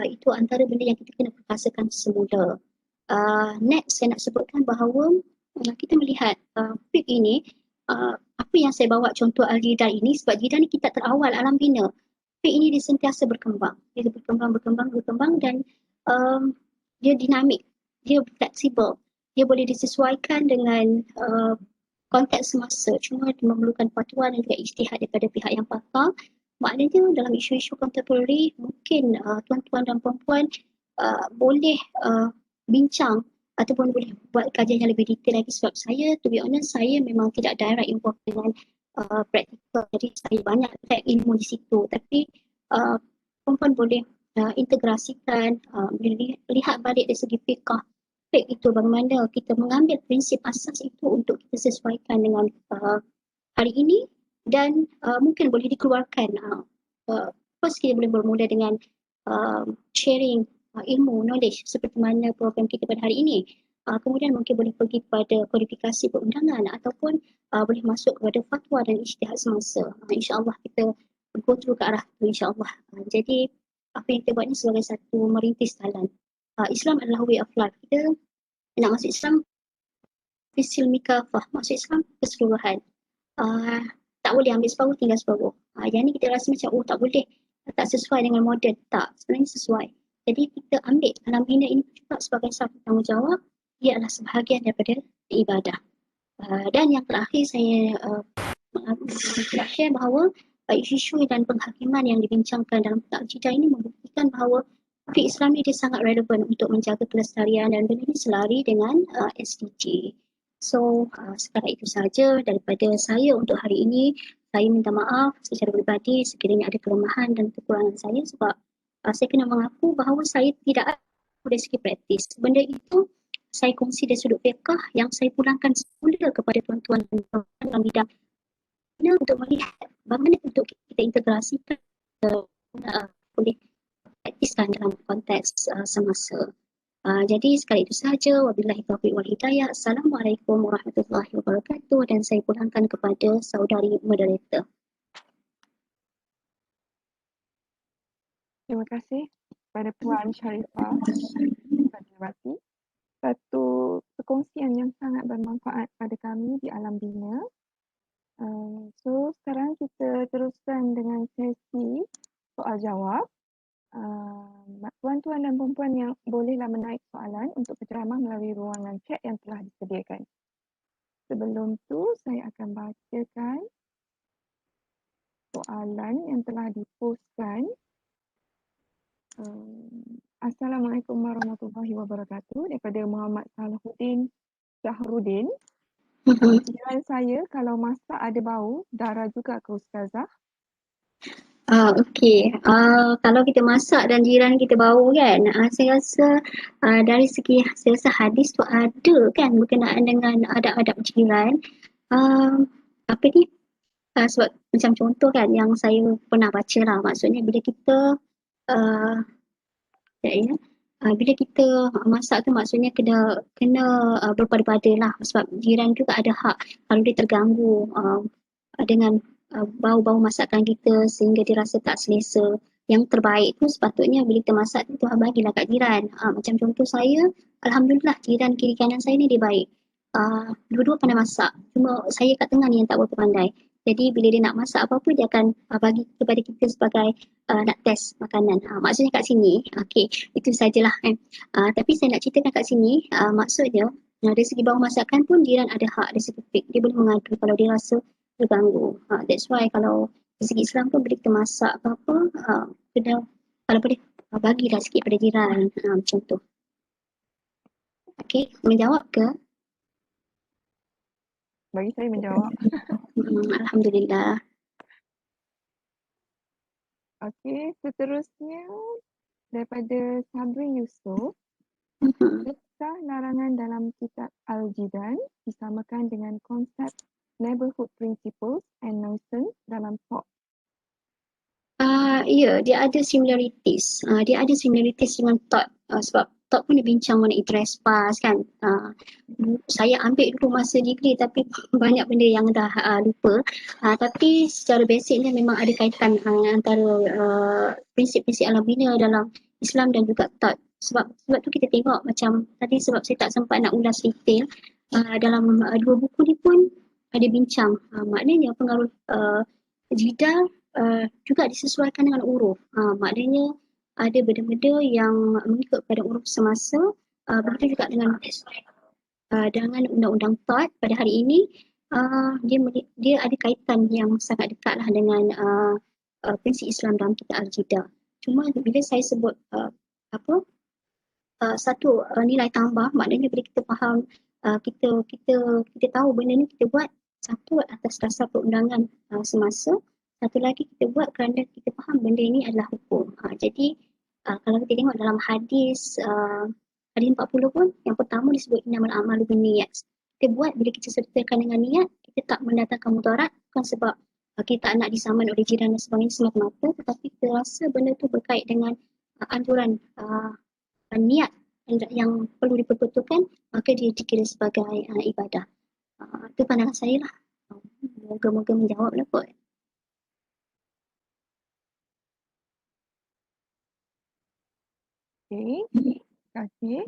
itu antara benda yang kita kena perkasakan semula. Next saya nak sebutkan bahawa kita melihat fiqh ini, apa yang saya bawa contoh Al-Jidal ini sebab Jidal ni kitab terawal alam bina. Fiqh ini dia sentiasa berkembang. Dia berkembang dan dia dinamik, dia fleksibel. Dia boleh disesuaikan dengan konteks semasa. Cuma dia memerlukan fatwa dan juga ijtihad daripada pihak yang pakar. Maknanya dalam isu-isu contemporary mungkin tuan-tuan dan puan-puan boleh bincang ataupun boleh buat kajian yang lebih detail lagi sebab saya, to be honest, saya memang tidak direct involved dengan praktikal. Jadi saya banyak ilmu di situ. Tapi puan-puan boleh integrasikan, lihat balik dari segi fiqh itu bagaimana kita mengambil prinsip asas itu untuk kita sesuaikan dengan hari ini dan mungkin boleh dikeluarkan. First kita boleh bermula dengan sharing ilmu, knowledge seperti mana program kita pada hari ini. Kemudian mungkin boleh pergi kepada kodifikasi perundangan ataupun boleh masuk kepada fatwa dan ijtihad semasa. InsyaAllah kita go through ke arah itu insyaAllah. Jadi apa yang kita buat ni sebagai satu merintis jalan. Islam adalah way of life. Kita nak masuk Islam fisil mikafah, masuk Islam keseluruhan. Tak boleh ambil separuh tinggal separuh. Yang ni kita rasa macam tak boleh, tak sesuai dengan moden. Tak, sebenarnya sesuai. Jadi kita ambil alam bina ini juga sebagai satu tanggungjawab. Ia adalah sebahagian daripada ibadah. Dan yang terakhir saya nak share bahawa isu-isu dan penghakiman yang dibincangkan dalam kitab Al-Jidal ini membuktikan bahawa fiqh Islam ini dia sangat relevan untuk menjaga kelestarian dan benda ini selari dengan SDG. So sekadar itu saja daripada saya untuk hari ini. Saya minta maaf secara peribadi sekiranya ada kelemahan dan kekurangan saya sebab saya kena mengaku bahawa saya tidak ada dari segi praktis. Benda itu saya kongsi dari sudut fiqh yang saya pulangkan semula kepada tuan-tuan dan puan-puan dalam bidang untuk melihat bagaimana untuk kita integrasikan boleh praktiskan dalam konteks semasa. Jadi sekali itu sahaja. Wabillahi taufiq wal hidayah. Assalamualaikum warahmatullahi wabarakatuh dan saya pulangkan kepada saudari moderator. Terima kasih kepada Puan Sharifah Fadliwati. Satu perkongsian yang sangat bermanfaat pada kami di Alam Bina. So sekarang kita teruskan dengan sesi soal jawab. Tuan-tuan dan puan-puan yang bolehlah menaik soalan untuk penceramah melalui ruangan chat yang telah disediakan. Sebelum tu saya akan bacakan soalan yang telah dipostkan. Assalamualaikum warahmatullahi wabarakatuh daripada Muhammad Salahuddin Syahrudin. Jiran saya kalau masak ada bau, darah juga ke Ustazah? Okey, kalau kita masak dan jiran kita bau kan, saya rasa dari segi saya rasa hadis tu ada kan berkenaan dengan adab-adab jiran. Apa ni? Sebab macam contoh kan yang saya pernah baca lah, maksudnya bila kita bila kita masak tu maksudnya kena berpada-pada lah sebab jiran tu tak ada hak kalau dia terganggu dengan bau-bau masakan kita sehingga dia rasa tak selesa. Yang terbaik tu sepatutnya bila kita masak tu Tuhan bagilah kat jiran. Macam contoh saya, Alhamdulillah jiran kiri kanan saya ni dia baik. Dua-dua pandai masak. Cuma saya kat tengah ni yang tak berapa pandai. Jadi bila dia nak masak apa-apa dia akan bagi kepada kita sebagai nak test makanan. Maksudnya kat sini, okey, itu sajalah kan. Tapi saya nak ceritakan kat sini, maksudnya dari segi bau masakan pun jiran ada hak dari segi fik. Dia boleh mengadu kalau dia rasa terganggu. That's why kalau dari segi Islam pun bila kita masak apa-apa, kena kalau boleh bagilah sikit pada jiran. Macam tu. Okey, menjawab ke? Bagi saya menjawab. Alhamdulillah. Okey, seterusnya daripada Sabri Yusof. Adakah larangan dalam kitab Al-Jidal disamakan dengan konsep neighborhood principles and nuisance dalam talk? Ya, dia ada similarities. Dia ada similarities dengan thought sebab Thought pun dia bincang mengenai trespass kan. Saya ambil dulu masa degree tapi banyak benda yang dah lupa. Tapi secara basicnya memang ada kaitan antara prinsip-prinsip alam bina dalam Islam dan juga thought. Sebab tu kita tengok macam tadi, sebab saya tak sempat nak ulas detail, dalam dua buku ni pun ada bincang maknanya pengaruh jidal juga disesuaikan dengan uruf. Maknanya ada benda-benda yang mengikut pada uruf semasa, begitu juga dengan undang-undang thought pada hari ini. Dia ada kaitan yang sangat dekat lah dengan prinsip Islam dalam kitab Al-Jidal. Cuma bila saya sebut satu nilai tambah, maknanya bila kita faham, kita tahu benda ni kita buat satu atas dasar perundangan semasa, satu lagi kita buat kerana kita faham benda ini adalah hukum. Jadi kalau kita tengok dalam hadis 40 pun, yang pertama disebut innamal a'malu binniyat. Kita buat bila kita sertakan dengan niat, kita tak mendatangkan mudarat, bukan sebab kita tak nak disaman oleh jiran dan sebagainya semata-mata, tetapi kita rasa benda tu berkait dengan anjuran niat yang perlu diperbetulkan, maka dia dikira sebagai ibadah. Itu pandangan saya lah. Moga-moga menjawab lah kot. Okey, terima kasih.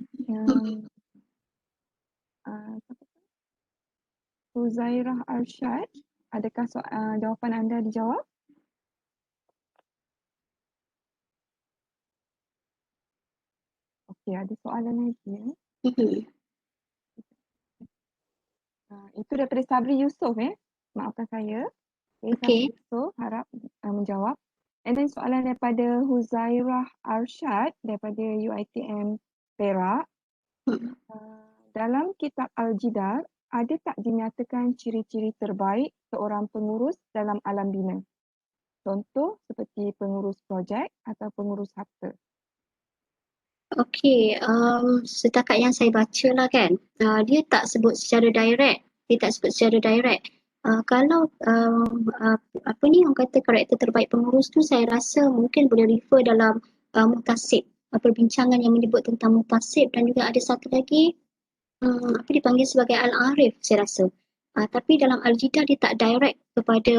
Huzairah Arsyad, adakah jawapan anda dijawab? Okey, ada soalan lagi. Itu daripada Sabri Yusof maafkan saya. Okey. Sabri Yusof harap menjawab. And then soalan daripada Huzairah Arsyad daripada UiTM Perak. Dalam kitab Al-Jidal, ada tak dinyatakan ciri-ciri terbaik seorang pengurus dalam alam bina? Contoh seperti pengurus projek atau pengurus harta. Okey, setakat yang saya baca lah kan, dia tak sebut secara direct. Kalau orang kata karakter terbaik pengurus tu, saya rasa mungkin boleh refer dalam Muhtasib, perbincangan yang menyebut tentang Muhtasib, dan juga ada satu lagi dipanggil sebagai Al-Arif saya rasa. Tapi dalam Al-Jidal dia tak direct kepada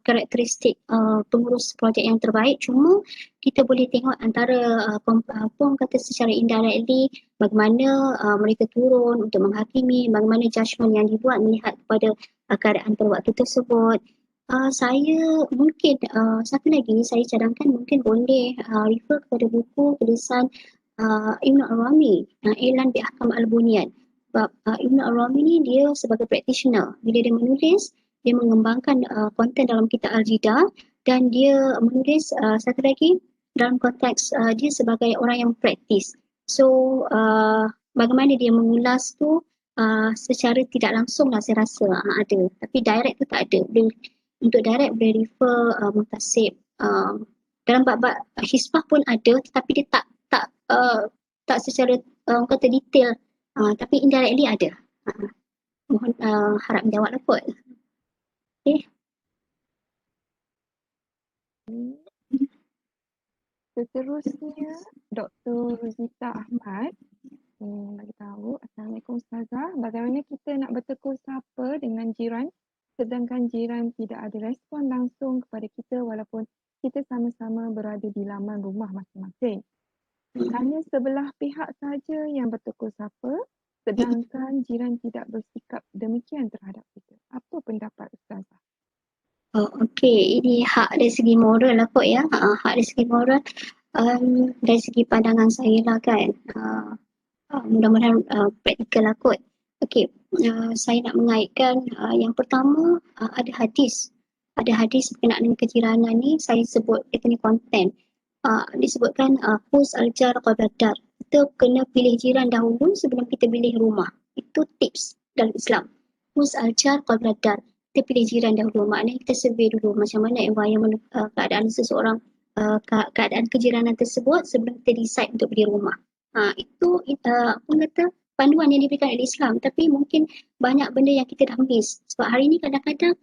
karakteristik pengurus projek yang terbaik. Cuma kita boleh tengok antara orang kata secara indirectly bagaimana mereka turun untuk menghakimi, bagaimana judgement yang dibuat melihat kepada keadaan pada waktu tersebut. Saya mungkin satu lagi saya cadangkan mungkin boleh refer kepada buku tulisan Ibn Ar-Rami, I'lan bi Ahkam Al-Bunyan. Sebab Ibn Ar-Rami ni dia sebagai practitioner. Bila dia menulis, dia mengembangkan konten dalam kitab Al-Jidal, dan dia menulis satu lagi dalam konteks dia sebagai orang yang praktis. So bagaimana dia mengulas tu secara tidak langsung lah saya rasa ada. Tapi direct tu tak ada. Untuk direct boleh refer Muhtasib. Dalam bab-bab hisbah pun ada, tetapi dia tak secara kata detail. Tapi indirectly ada. Mohon harap menjawab lah kot. Okay. Seterusnya, Dr. Ruzita Ahmad bagi tahu, Assalamualaikum Ustazah, bagaimana kita nak bertegur sapa dengan jiran sedangkan jiran tidak ada respon langsung kepada kita walaupun kita sama-sama berada di laman rumah masing-masing. Hanya sebelah pihak saja yang bertegur sapa, sedangkan jiran tidak bersikap demikian terhadap kita. Apa pendapat Ustazah? Okey, ini hak dari segi moral lah kot ya. Hak dari segi moral, dari segi pandangan saya lah kan. Mudah-mudahan praktikal lah kot. Okey, saya nak mengaitkan yang pertama ada hadis. Ada hadis berkenaan dengan kejiranan ni, saya sebut dia punya konten. Disebutkan Huz al-jar qabla dar. Kita kena pilih jiran dahulu sebelum kita pilih rumah. Itu tips dalam Islam. Huz al-jar qabla dar. Kita pilih jiran dahulu. Maknanya kita survey dulu macam mana environment keadaan seseorang, keadaan kejiranan tersebut sebelum kita decide untuk beli rumah. Itu apa kata panduan yang diberikan oleh Islam, tapi mungkin banyak benda yang kita dah miss. Sebab hari ni kadang-kadang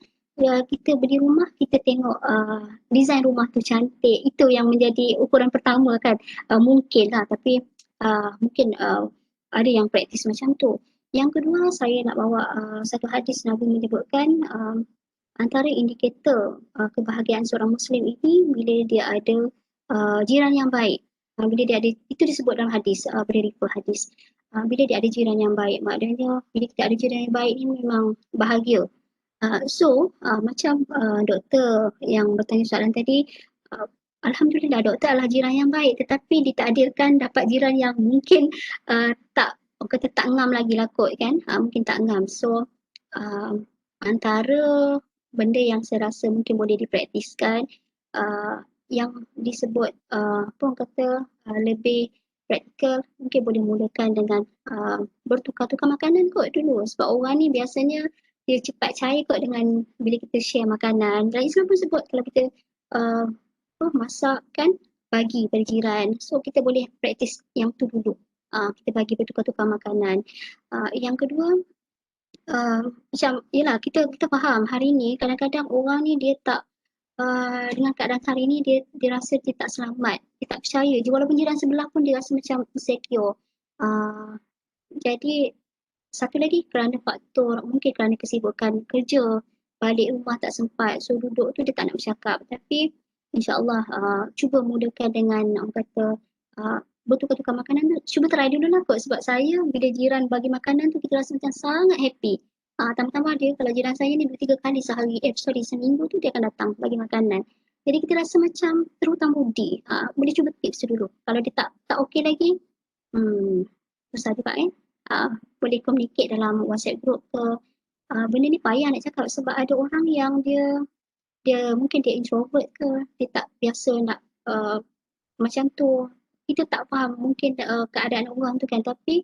kita beli rumah, kita tengok design rumah tu cantik, itu yang menjadi ukuran pertama kan. Mungkin lah, tapi mungkin ada yang praktis macam tu. Yang kedua, saya nak bawa satu hadis Nabi menyebutkan antara indikator kebahagiaan seorang Muslim ini bila dia ada jiran yang baik. Bila dia ada, itu disebut dalam hadis, boleh refer hadis. Bila dia ada jiran yang baik, maknanya bila kita ada jiran yang baik ni memang bahagia. Macam doktor yang bertanya soalan tadi, Alhamdulillah doktor adalah jiran yang baik, tetapi ditakdirkan dapat jiran yang mungkin tak, orang kata tak ngam lagi lah kot kan, mungkin tak ngam. So antara benda yang saya rasa mungkin boleh dipraktiskan yang disebut apa orang kata lebih praktikal, mungkin boleh mulakan dengan bertukar-tukar makanan kot dulu, sebab orang ni biasanya dia cepat cair kot dengan bila kita share makanan. Dan Islam pun sebut kalau kita masak kan, bagi pada jiran. So kita boleh praktis yang tu dulu. Kita bagi bertukar-tukar makanan. Yang kedua, macam yelah kita faham hari ni kadang-kadang orang ni dia tak dengan keadaan hari ni dia rasa dia tak selamat, dia tak percaya je walaupun jiran sebelah pun dia rasa macam insecure. Jadi satu lagi kerana faktor mungkin kerana kesibukan kerja, balik rumah tak sempat, so duduk tu dia tak nak bercakap. Tapi insyaAllah cuba mulakan dengan orang kata bertukar-tukar makanan tu. Cuba try dulu lah kot, sebab saya bila jiran bagi makanan tu kita rasa macam sangat happy. Tambah-tambah dia kalau jiran saya ni 2-3 kali seminggu tu dia akan datang bagi makanan. Jadi kita rasa macam terhutang budi. Boleh cuba tips dulu. Kalau dia tak okey lagi, susah juga boleh communicate dalam WhatsApp group ke. Benda ni payah nak cakap sebab ada orang yang dia mungkin dia introvert ke, dia tak biasa nak macam tu. Kita tak faham mungkin keadaan orang tu kan, tapi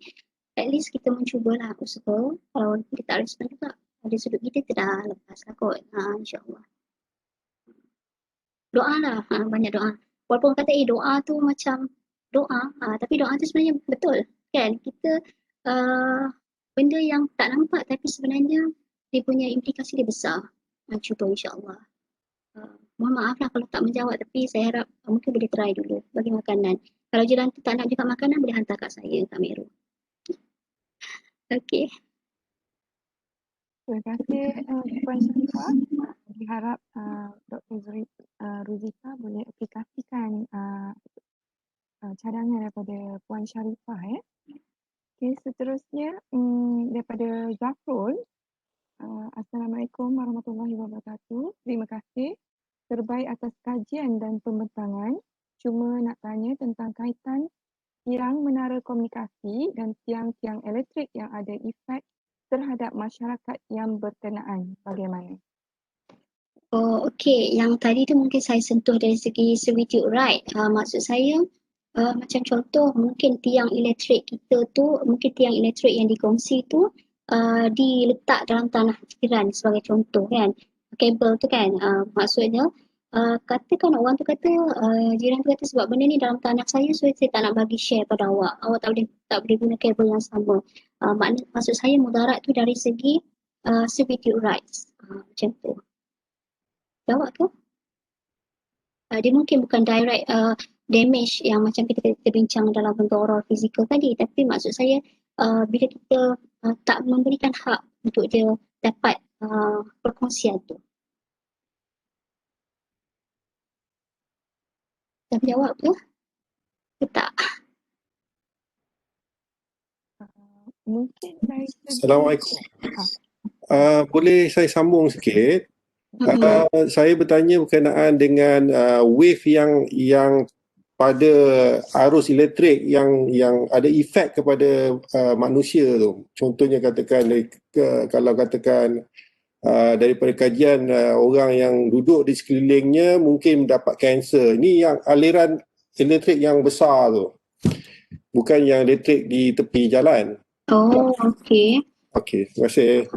at least kita mencubalah usaha. Kalau dia tak respon juga, dari sudut kita dah lepas lah kot. InsyaAllah. Doa lah, banyak doa. Walaupun kata doa tu macam doa, tapi doa tu sebenarnya betul kan. Kita benda yang tak nampak tapi sebenarnya dia punya implikasi dia besar. Cuba insyaAllah. Mohon maaf lah kalau tak menjawab, tapi saya harap mungkin boleh try dulu bagi makanan. Kalau jiran tu tak nak juga makanan, boleh hantar kat saya, Kak Meru. Okey. Terima kasih Puan Sharifah. Diharap Dr. Ruzita boleh aplikasikan cadangan daripada Puan Sharifah. Okey, seterusnya daripada Zafrul. Assalamualaikum warahmatullahi wabarakatuh. Terima kasih. Terbaik atas kajian dan pembentangan. Cuma nak tanya tentang kaitan tiang menara komunikasi dan tiang-tiang elektrik yang ada efek terhadap masyarakat yang berkenaan. Bagaimana? Okey. Yang tadi tu mungkin saya sentuh dari segi switch right. Maksud saya macam contoh mungkin tiang elektrik kita tu, mungkin tiang elektrik yang dikongsi tu diletak dalam tanah jiran sebagai contoh kan. Kabel tu kan, maksudnya katakan orang tu kata, jiran tu kata sebab benda ni dalam tanah saya, so saya tak nak bagi share pada awak. Awak tak boleh guna kabel yang sama. Maksud saya mudarat tu dari segi civil rights. Macam tu. Jawab ke? Dia mungkin bukan direct damage yang macam kita bincang dalam bentuk oral fizikal tadi, tapi maksud saya bila kita tak memberikan hak untuk dia dapat perkongsian tu. Dah jawab ke? Ke tak? Mungkin dari segi... Assalamualaikum. Boleh saya sambung sikit? Saya bertanya berkenaan dengan wave yang pada arus elektrik yang ada efek kepada manusia tu. Contohnya katakan kalau katakan daripada kajian orang yang duduk di sekelilingnya mungkin mendapat kanser. Ini yang aliran elektrik yang besar tu. Bukan yang elektrik di tepi jalan. Oh, okey. Okey, terima kasih.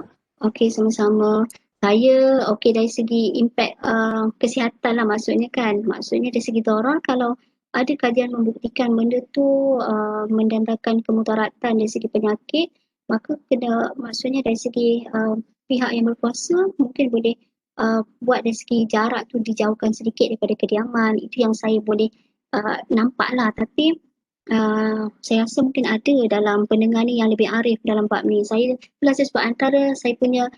Okey, sama-sama. Saya dari segi impact kesihatan lah maksudnya kan. Maksudnya dari segi darar, kalau ada kajian membuktikan benda tu mendatangkan kemudaratan dari segi penyakit, maka maksudnya dari segi pihak yang berkuasa mungkin boleh buat dari segi jarak tu dijauhkan sedikit daripada kediaman. Itu yang saya boleh nampak lah. Tapi Saya rasa mungkin ada dalam pendengar ni yang lebih arif dalam bab ni. Itulah saya sebab antara saya punya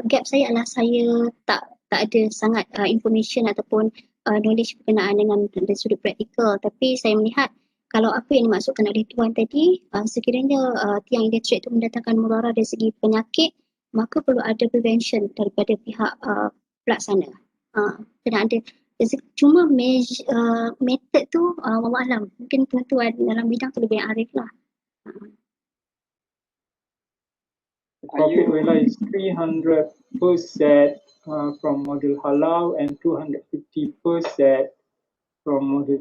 gap saya adalah saya tak ada sangat information ataupun knowledge berkenaan dengan dari sudut praktikal. Tapi saya melihat kalau apa yang dimaksudkan oleh Tuan tadi, sekiranya tiang elektrik itu mendatangkan mudarat dari segi penyakit, maka perlu ada prevention daripada pihak pelaksana. Kena ada. Cuma method tu wallahualam, mungkin tuan-tuan dalam bidang tu lebih arif lah. The profit rela is 300 per set from model halal and 250 per set from model.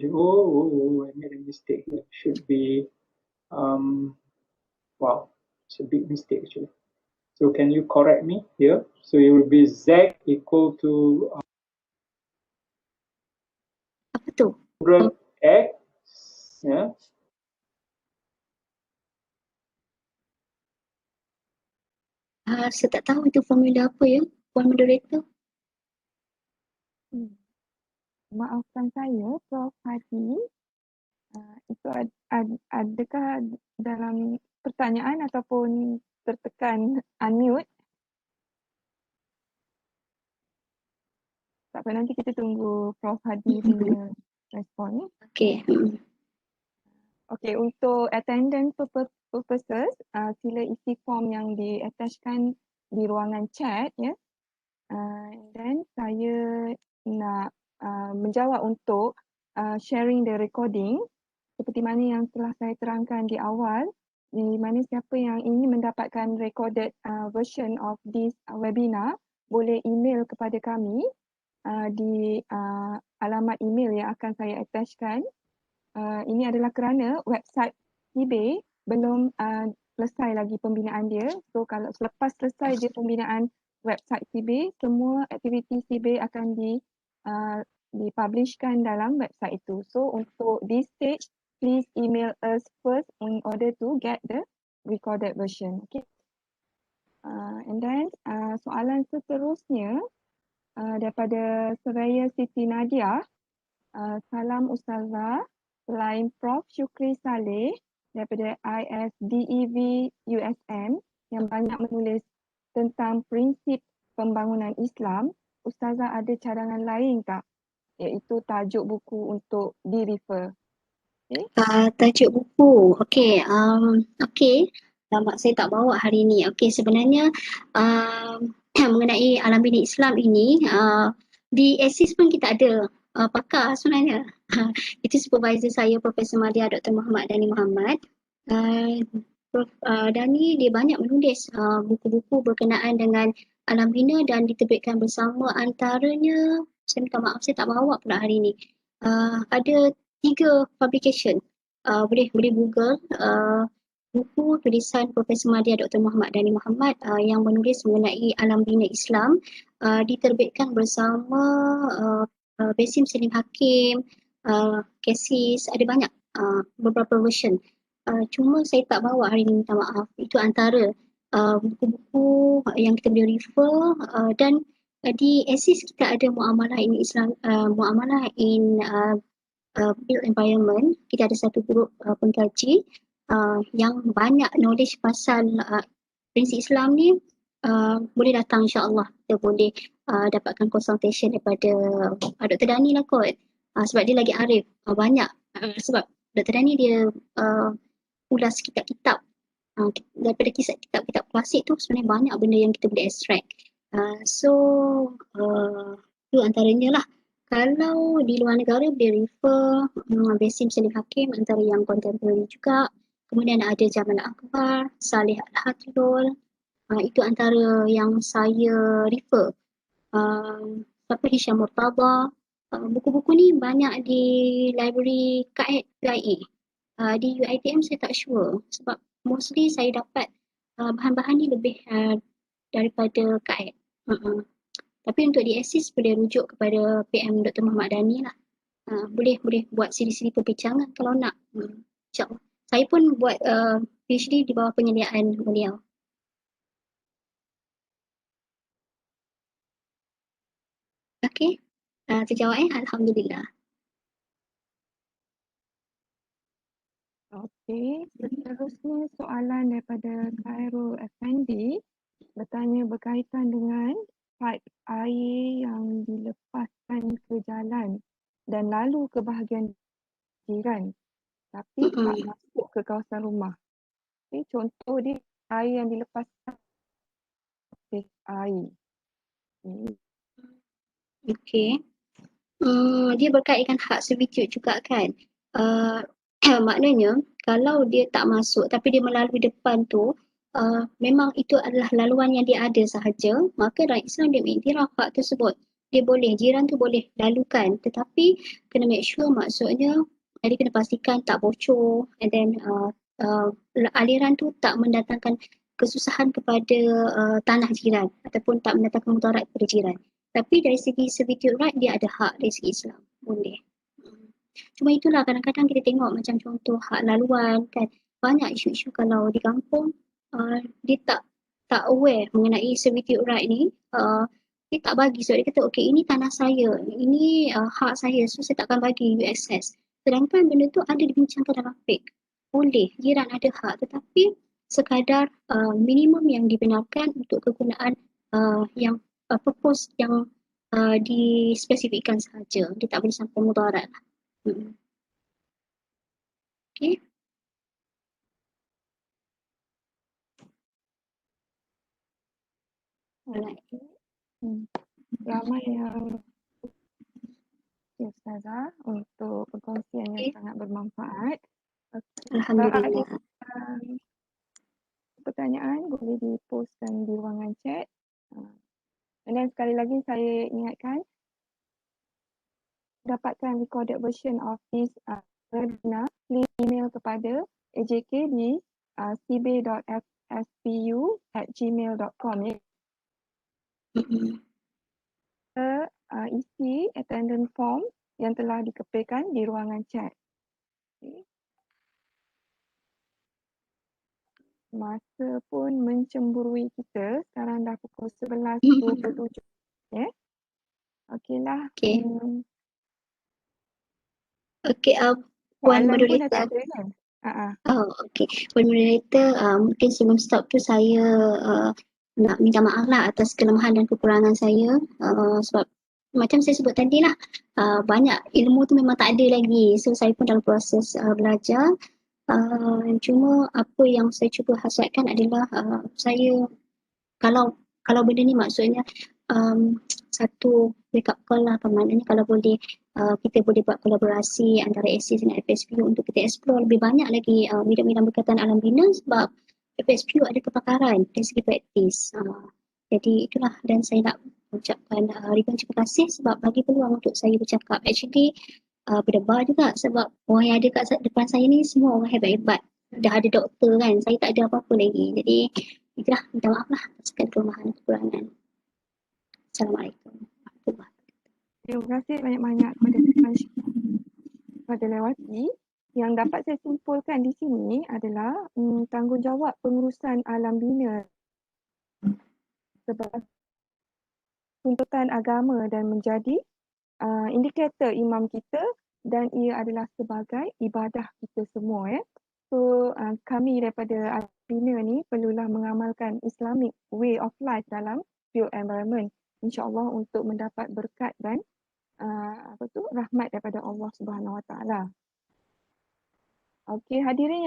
I made a mistake here. Should be wow, it's a big mistake actually. So can you correct me here? So it will be Z equal to Apa tu? 100x, yeah. Saya tak tahu itu formula apa ya, Puan Moderator. Maafkan saya, Prof. Hadi. Itu adakah dalam pertanyaan ataupun tertekan unmute? Tak apa, nanti kita tunggu Prof. Hadi punya respon. Okey. Okey, untuk attendance purposes, sila isi form yang di-attachkan di ruangan chat ya. Dan saya nak menjawab untuk sharing the recording seperti mana yang telah saya terangkan di awal, di mana siapa yang ingin mendapatkan recorded version of this webinar boleh email kepada kami di alamat email yang akan saya attachkan. Ini adalah kerana website eBay belum selesai lagi pembinaan dia. So kalau selepas selesai dia pembinaan website eBay, semua aktiviti eBay akan dipublishkan dalam website itu. So untuk this stage, please email us first in order to get the recorded version. Okay. And then soalan seterusnya daripada Suraya Siti Nadia. Salam Ustazah. Selain Prof. Syukri Saleh daripada ISDEV USM yang banyak menulis tentang prinsip pembangunan Islam, Ustazah ada cadangan lain tak? Iaitu tajuk buku untuk di-refer. Okay. Tajuk buku. Okey. Okey. Lama saya tak bawa hari ni. Okey, sebenarnya mengenai alam bina Islam ini, di ASIS pun kita ada pakar sebenarnya. Itu supervisor saya, Profesor Madia Dr. Muhammad Dani Muhammad. Prof. Dani dia banyak menulis buku-buku berkenaan dengan alam bina dan diterbitkan bersama, antaranya, saya minta maaf saya tak bawa pula hari ni. Ada 3 publication. Boleh Google buku tulisan Profesor Madia Dr. Muhammad Dani Muhammad yang menulis mengenai alam bina Islam, diterbitkan bersama Basim Selim Hakim, Kesis, ada banyak beberapa version. Cuma saya tak bawa hari ni, minta maaf. Itu antara buku-buku yang kita boleh refer, dan di ASIS kita ada muamalah in Islam, muamalah in built environment. Kita ada satu grup pengkaji yang banyak knowledge pasal prinsip Islam ni. Boleh datang insya-Allah, kita boleh dapatkan consultation daripada Dr. Dani lah kot. Sebab dia lagi arif banyak. Sebab Dr. Dani dia ulas kitab-kitab daripada kitab-kitab klasik tu, sebenarnya banyak benda yang kita boleh extract. So itu antaranya lah. Kalau di luar negara boleh refer Basim Selim Hakim, antara yang contemporary juga. Kemudian ada Jamal Akbar, Saleh Al-Hatlul. Itu antara yang saya refer. Siapa Hisham Murtaba. Buku-buku ni banyak di library KAED UIA. Di UiTM saya tak sure sebab mostly saya dapat bahan-bahan ni lebih daripada KAED. Tapi untuk di ASIS boleh rujuk kepada PM Dr. Muhammad Dani lah. Boleh buat siri-siri perbincangan kalau nak. InsyaAllah. Saya pun buat PhD di bawah penyediaan beliau. Okey. Terjawab Alhamdulillah. Okey, seterusnya soalan daripada Khairul Effendi bertanya berkaitan dengan pipe air yang dilepaskan ke jalan dan lalu ke bahagian jiran tapi tak masuk ke kawasan rumah. Okay, contoh dia air yang dilepaskan ke air. Okay. Okey. Dia berkaitan hak servitut juga kan. Uh, maknanya kalau dia tak masuk tapi dia melalui depan tu, memang itu adalah laluan yang dia ada sahaja, maka dalam Islam dia mengiktiraf hak tersebut. Dia boleh, jiran tu boleh lalukan, tetapi kena make sure, maksudnya dia kena pastikan tak bocor, and then aliran tu tak mendatangkan kesusahan kepada tanah jiran ataupun tak mendatangkan mudarat kepada jiran. Tapi dari segi servitude right, dia ada hak dari segi Islam. Boleh. Cuma itulah kadang-kadang kita tengok macam contoh hak laluan kan. Banyak isu-isu kalau di kampung, dia tak aware mengenai servitude right ni. Dia tak bagi sebab dia kata, okay, ini tanah saya, ini hak saya, so saya takkan bagi you access. Sedangkan benda tu ada dibincangkan dalam fiqh. Boleh, jiran ada hak, tetapi sekadar minimum yang dibenarkan untuk kegunaan yang purpose yang dispesifikkan sahaja. Dia tak boleh sampai mudarat. Okay. Alright. Ramai yang Ustazah untuk perkongsian yang sangat bermanfaat. Alhamdulillah. Pertanyaan boleh dipostkan di ruangan chat. Dan sekali lagi saya ingatkan, dapatkan recorded version of this webinar, please email kepada AJK di cb.fspu@gmail.com ya. Isi attendance form yang telah dikepilkan di ruangan chat. Okay. Masa pun mencemburui kita. Sekarang dah pukul 11.27. Ya. Okeylah. Okay. Okay, Puan Soalan pun dah Moderator. tak ada kan? Oh, okay. Puan Moderator, mungkin sebelum stop tu saya nak minta maaf lah atas kelemahan dan kekurangan saya. Sebab macam saya sebut tadi lah, banyak ilmu tu memang tak ada lagi. So saya pun dalam proses belajar. Cuma apa yang saya cuba hasratkan adalah saya kalau benda ni maksudnya satu wake up call lah, maknanya kalau boleh kita boleh buat kolaborasi antara ASIS dengan FSPU untuk kita explore lebih banyak lagi bidang-bidang berkaitan alam bina, sebab FSPU ada kepakaran dari segi praktis. Jadi itulah, dan saya nak ucapkan ribuan terima kasih sebab bagi peluang untuk saya bercakap. Actually berdebar juga sebab orang yang ada kat depan saya ni semua orang hebat-hebat. Dah ada doktor kan, saya tak ada apa-apa lagi. Jadi itulah, minta maaf lah atas kelemahan dan kekurangan. Assalamualaikum. Terima kasih banyak-banyak kepada Lewati. Yang dapat saya simpulkan di sini adalah tanggungjawab pengurusan alam bina sebagai tuntutan agama dan menjadi indikator imam kita, dan ia adalah sebagai ibadah kita semua ya. So kami daripada alam bina ni perlulah mengamalkan Islamic way of life dalam built environment, insya-Allah, untuk mendapat berkat dan rahmat daripada Allah Subhanahu Wa Taala. Okey, hadirin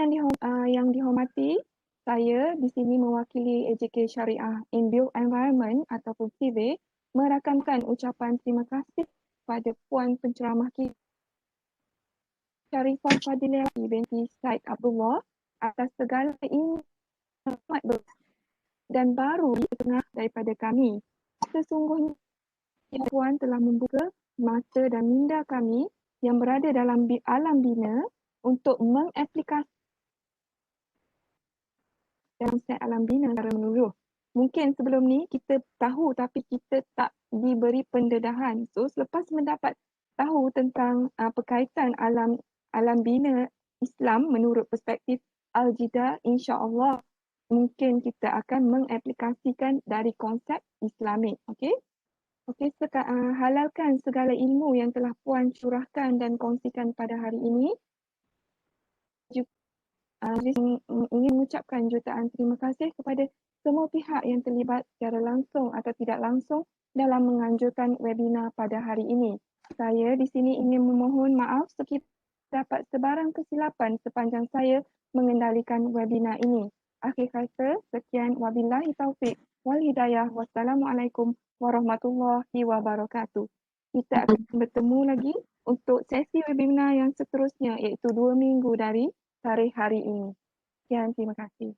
yang dihormati, saya di sini mewakili AJK Syariah in Built Environment ataupun CIVE merakamkan ucapan terima kasih kepada Puan Penceramah kita Sharifah Fadiliyati binti Said Abdullah atas segala ini dan baru di tengah daripada kami. Sesungguhnya Puan telah membuka mata dan minda kami yang berada dalam alam bina untuk mengaplikasi konsep alam bina secara menyeluruh. Mungkin sebelum ni kita tahu tapi kita tak diberi pendedahan. So selepas mendapat tahu tentang perkaitan alam bina Islam menurut perspektif Al-Jida, insya-Allah mungkin kita akan mengaplikasikan dari konsep Islamik. Okey? Okey, halalkan segala ilmu yang telah Puan curahkan dan kongsikan pada hari ini. Jadi ingin mengucapkan jutaan terima kasih kepada semua pihak yang terlibat secara langsung atau tidak langsung dalam menganjurkan webinar pada hari ini. Saya di sini ingin memohon maaf sekiranya dapat sebarang kesilapan sepanjang saya mengendalikan webinar ini. Akhir kata, sekian wabillahi taufik wal hidayah. Wassalamualaikum warahmatullahi wabarakatuh. Kita akan bertemu lagi untuk sesi webinar yang seterusnya iaitu 2 minggu dari tarikh hari ini. Sekian, terima kasih.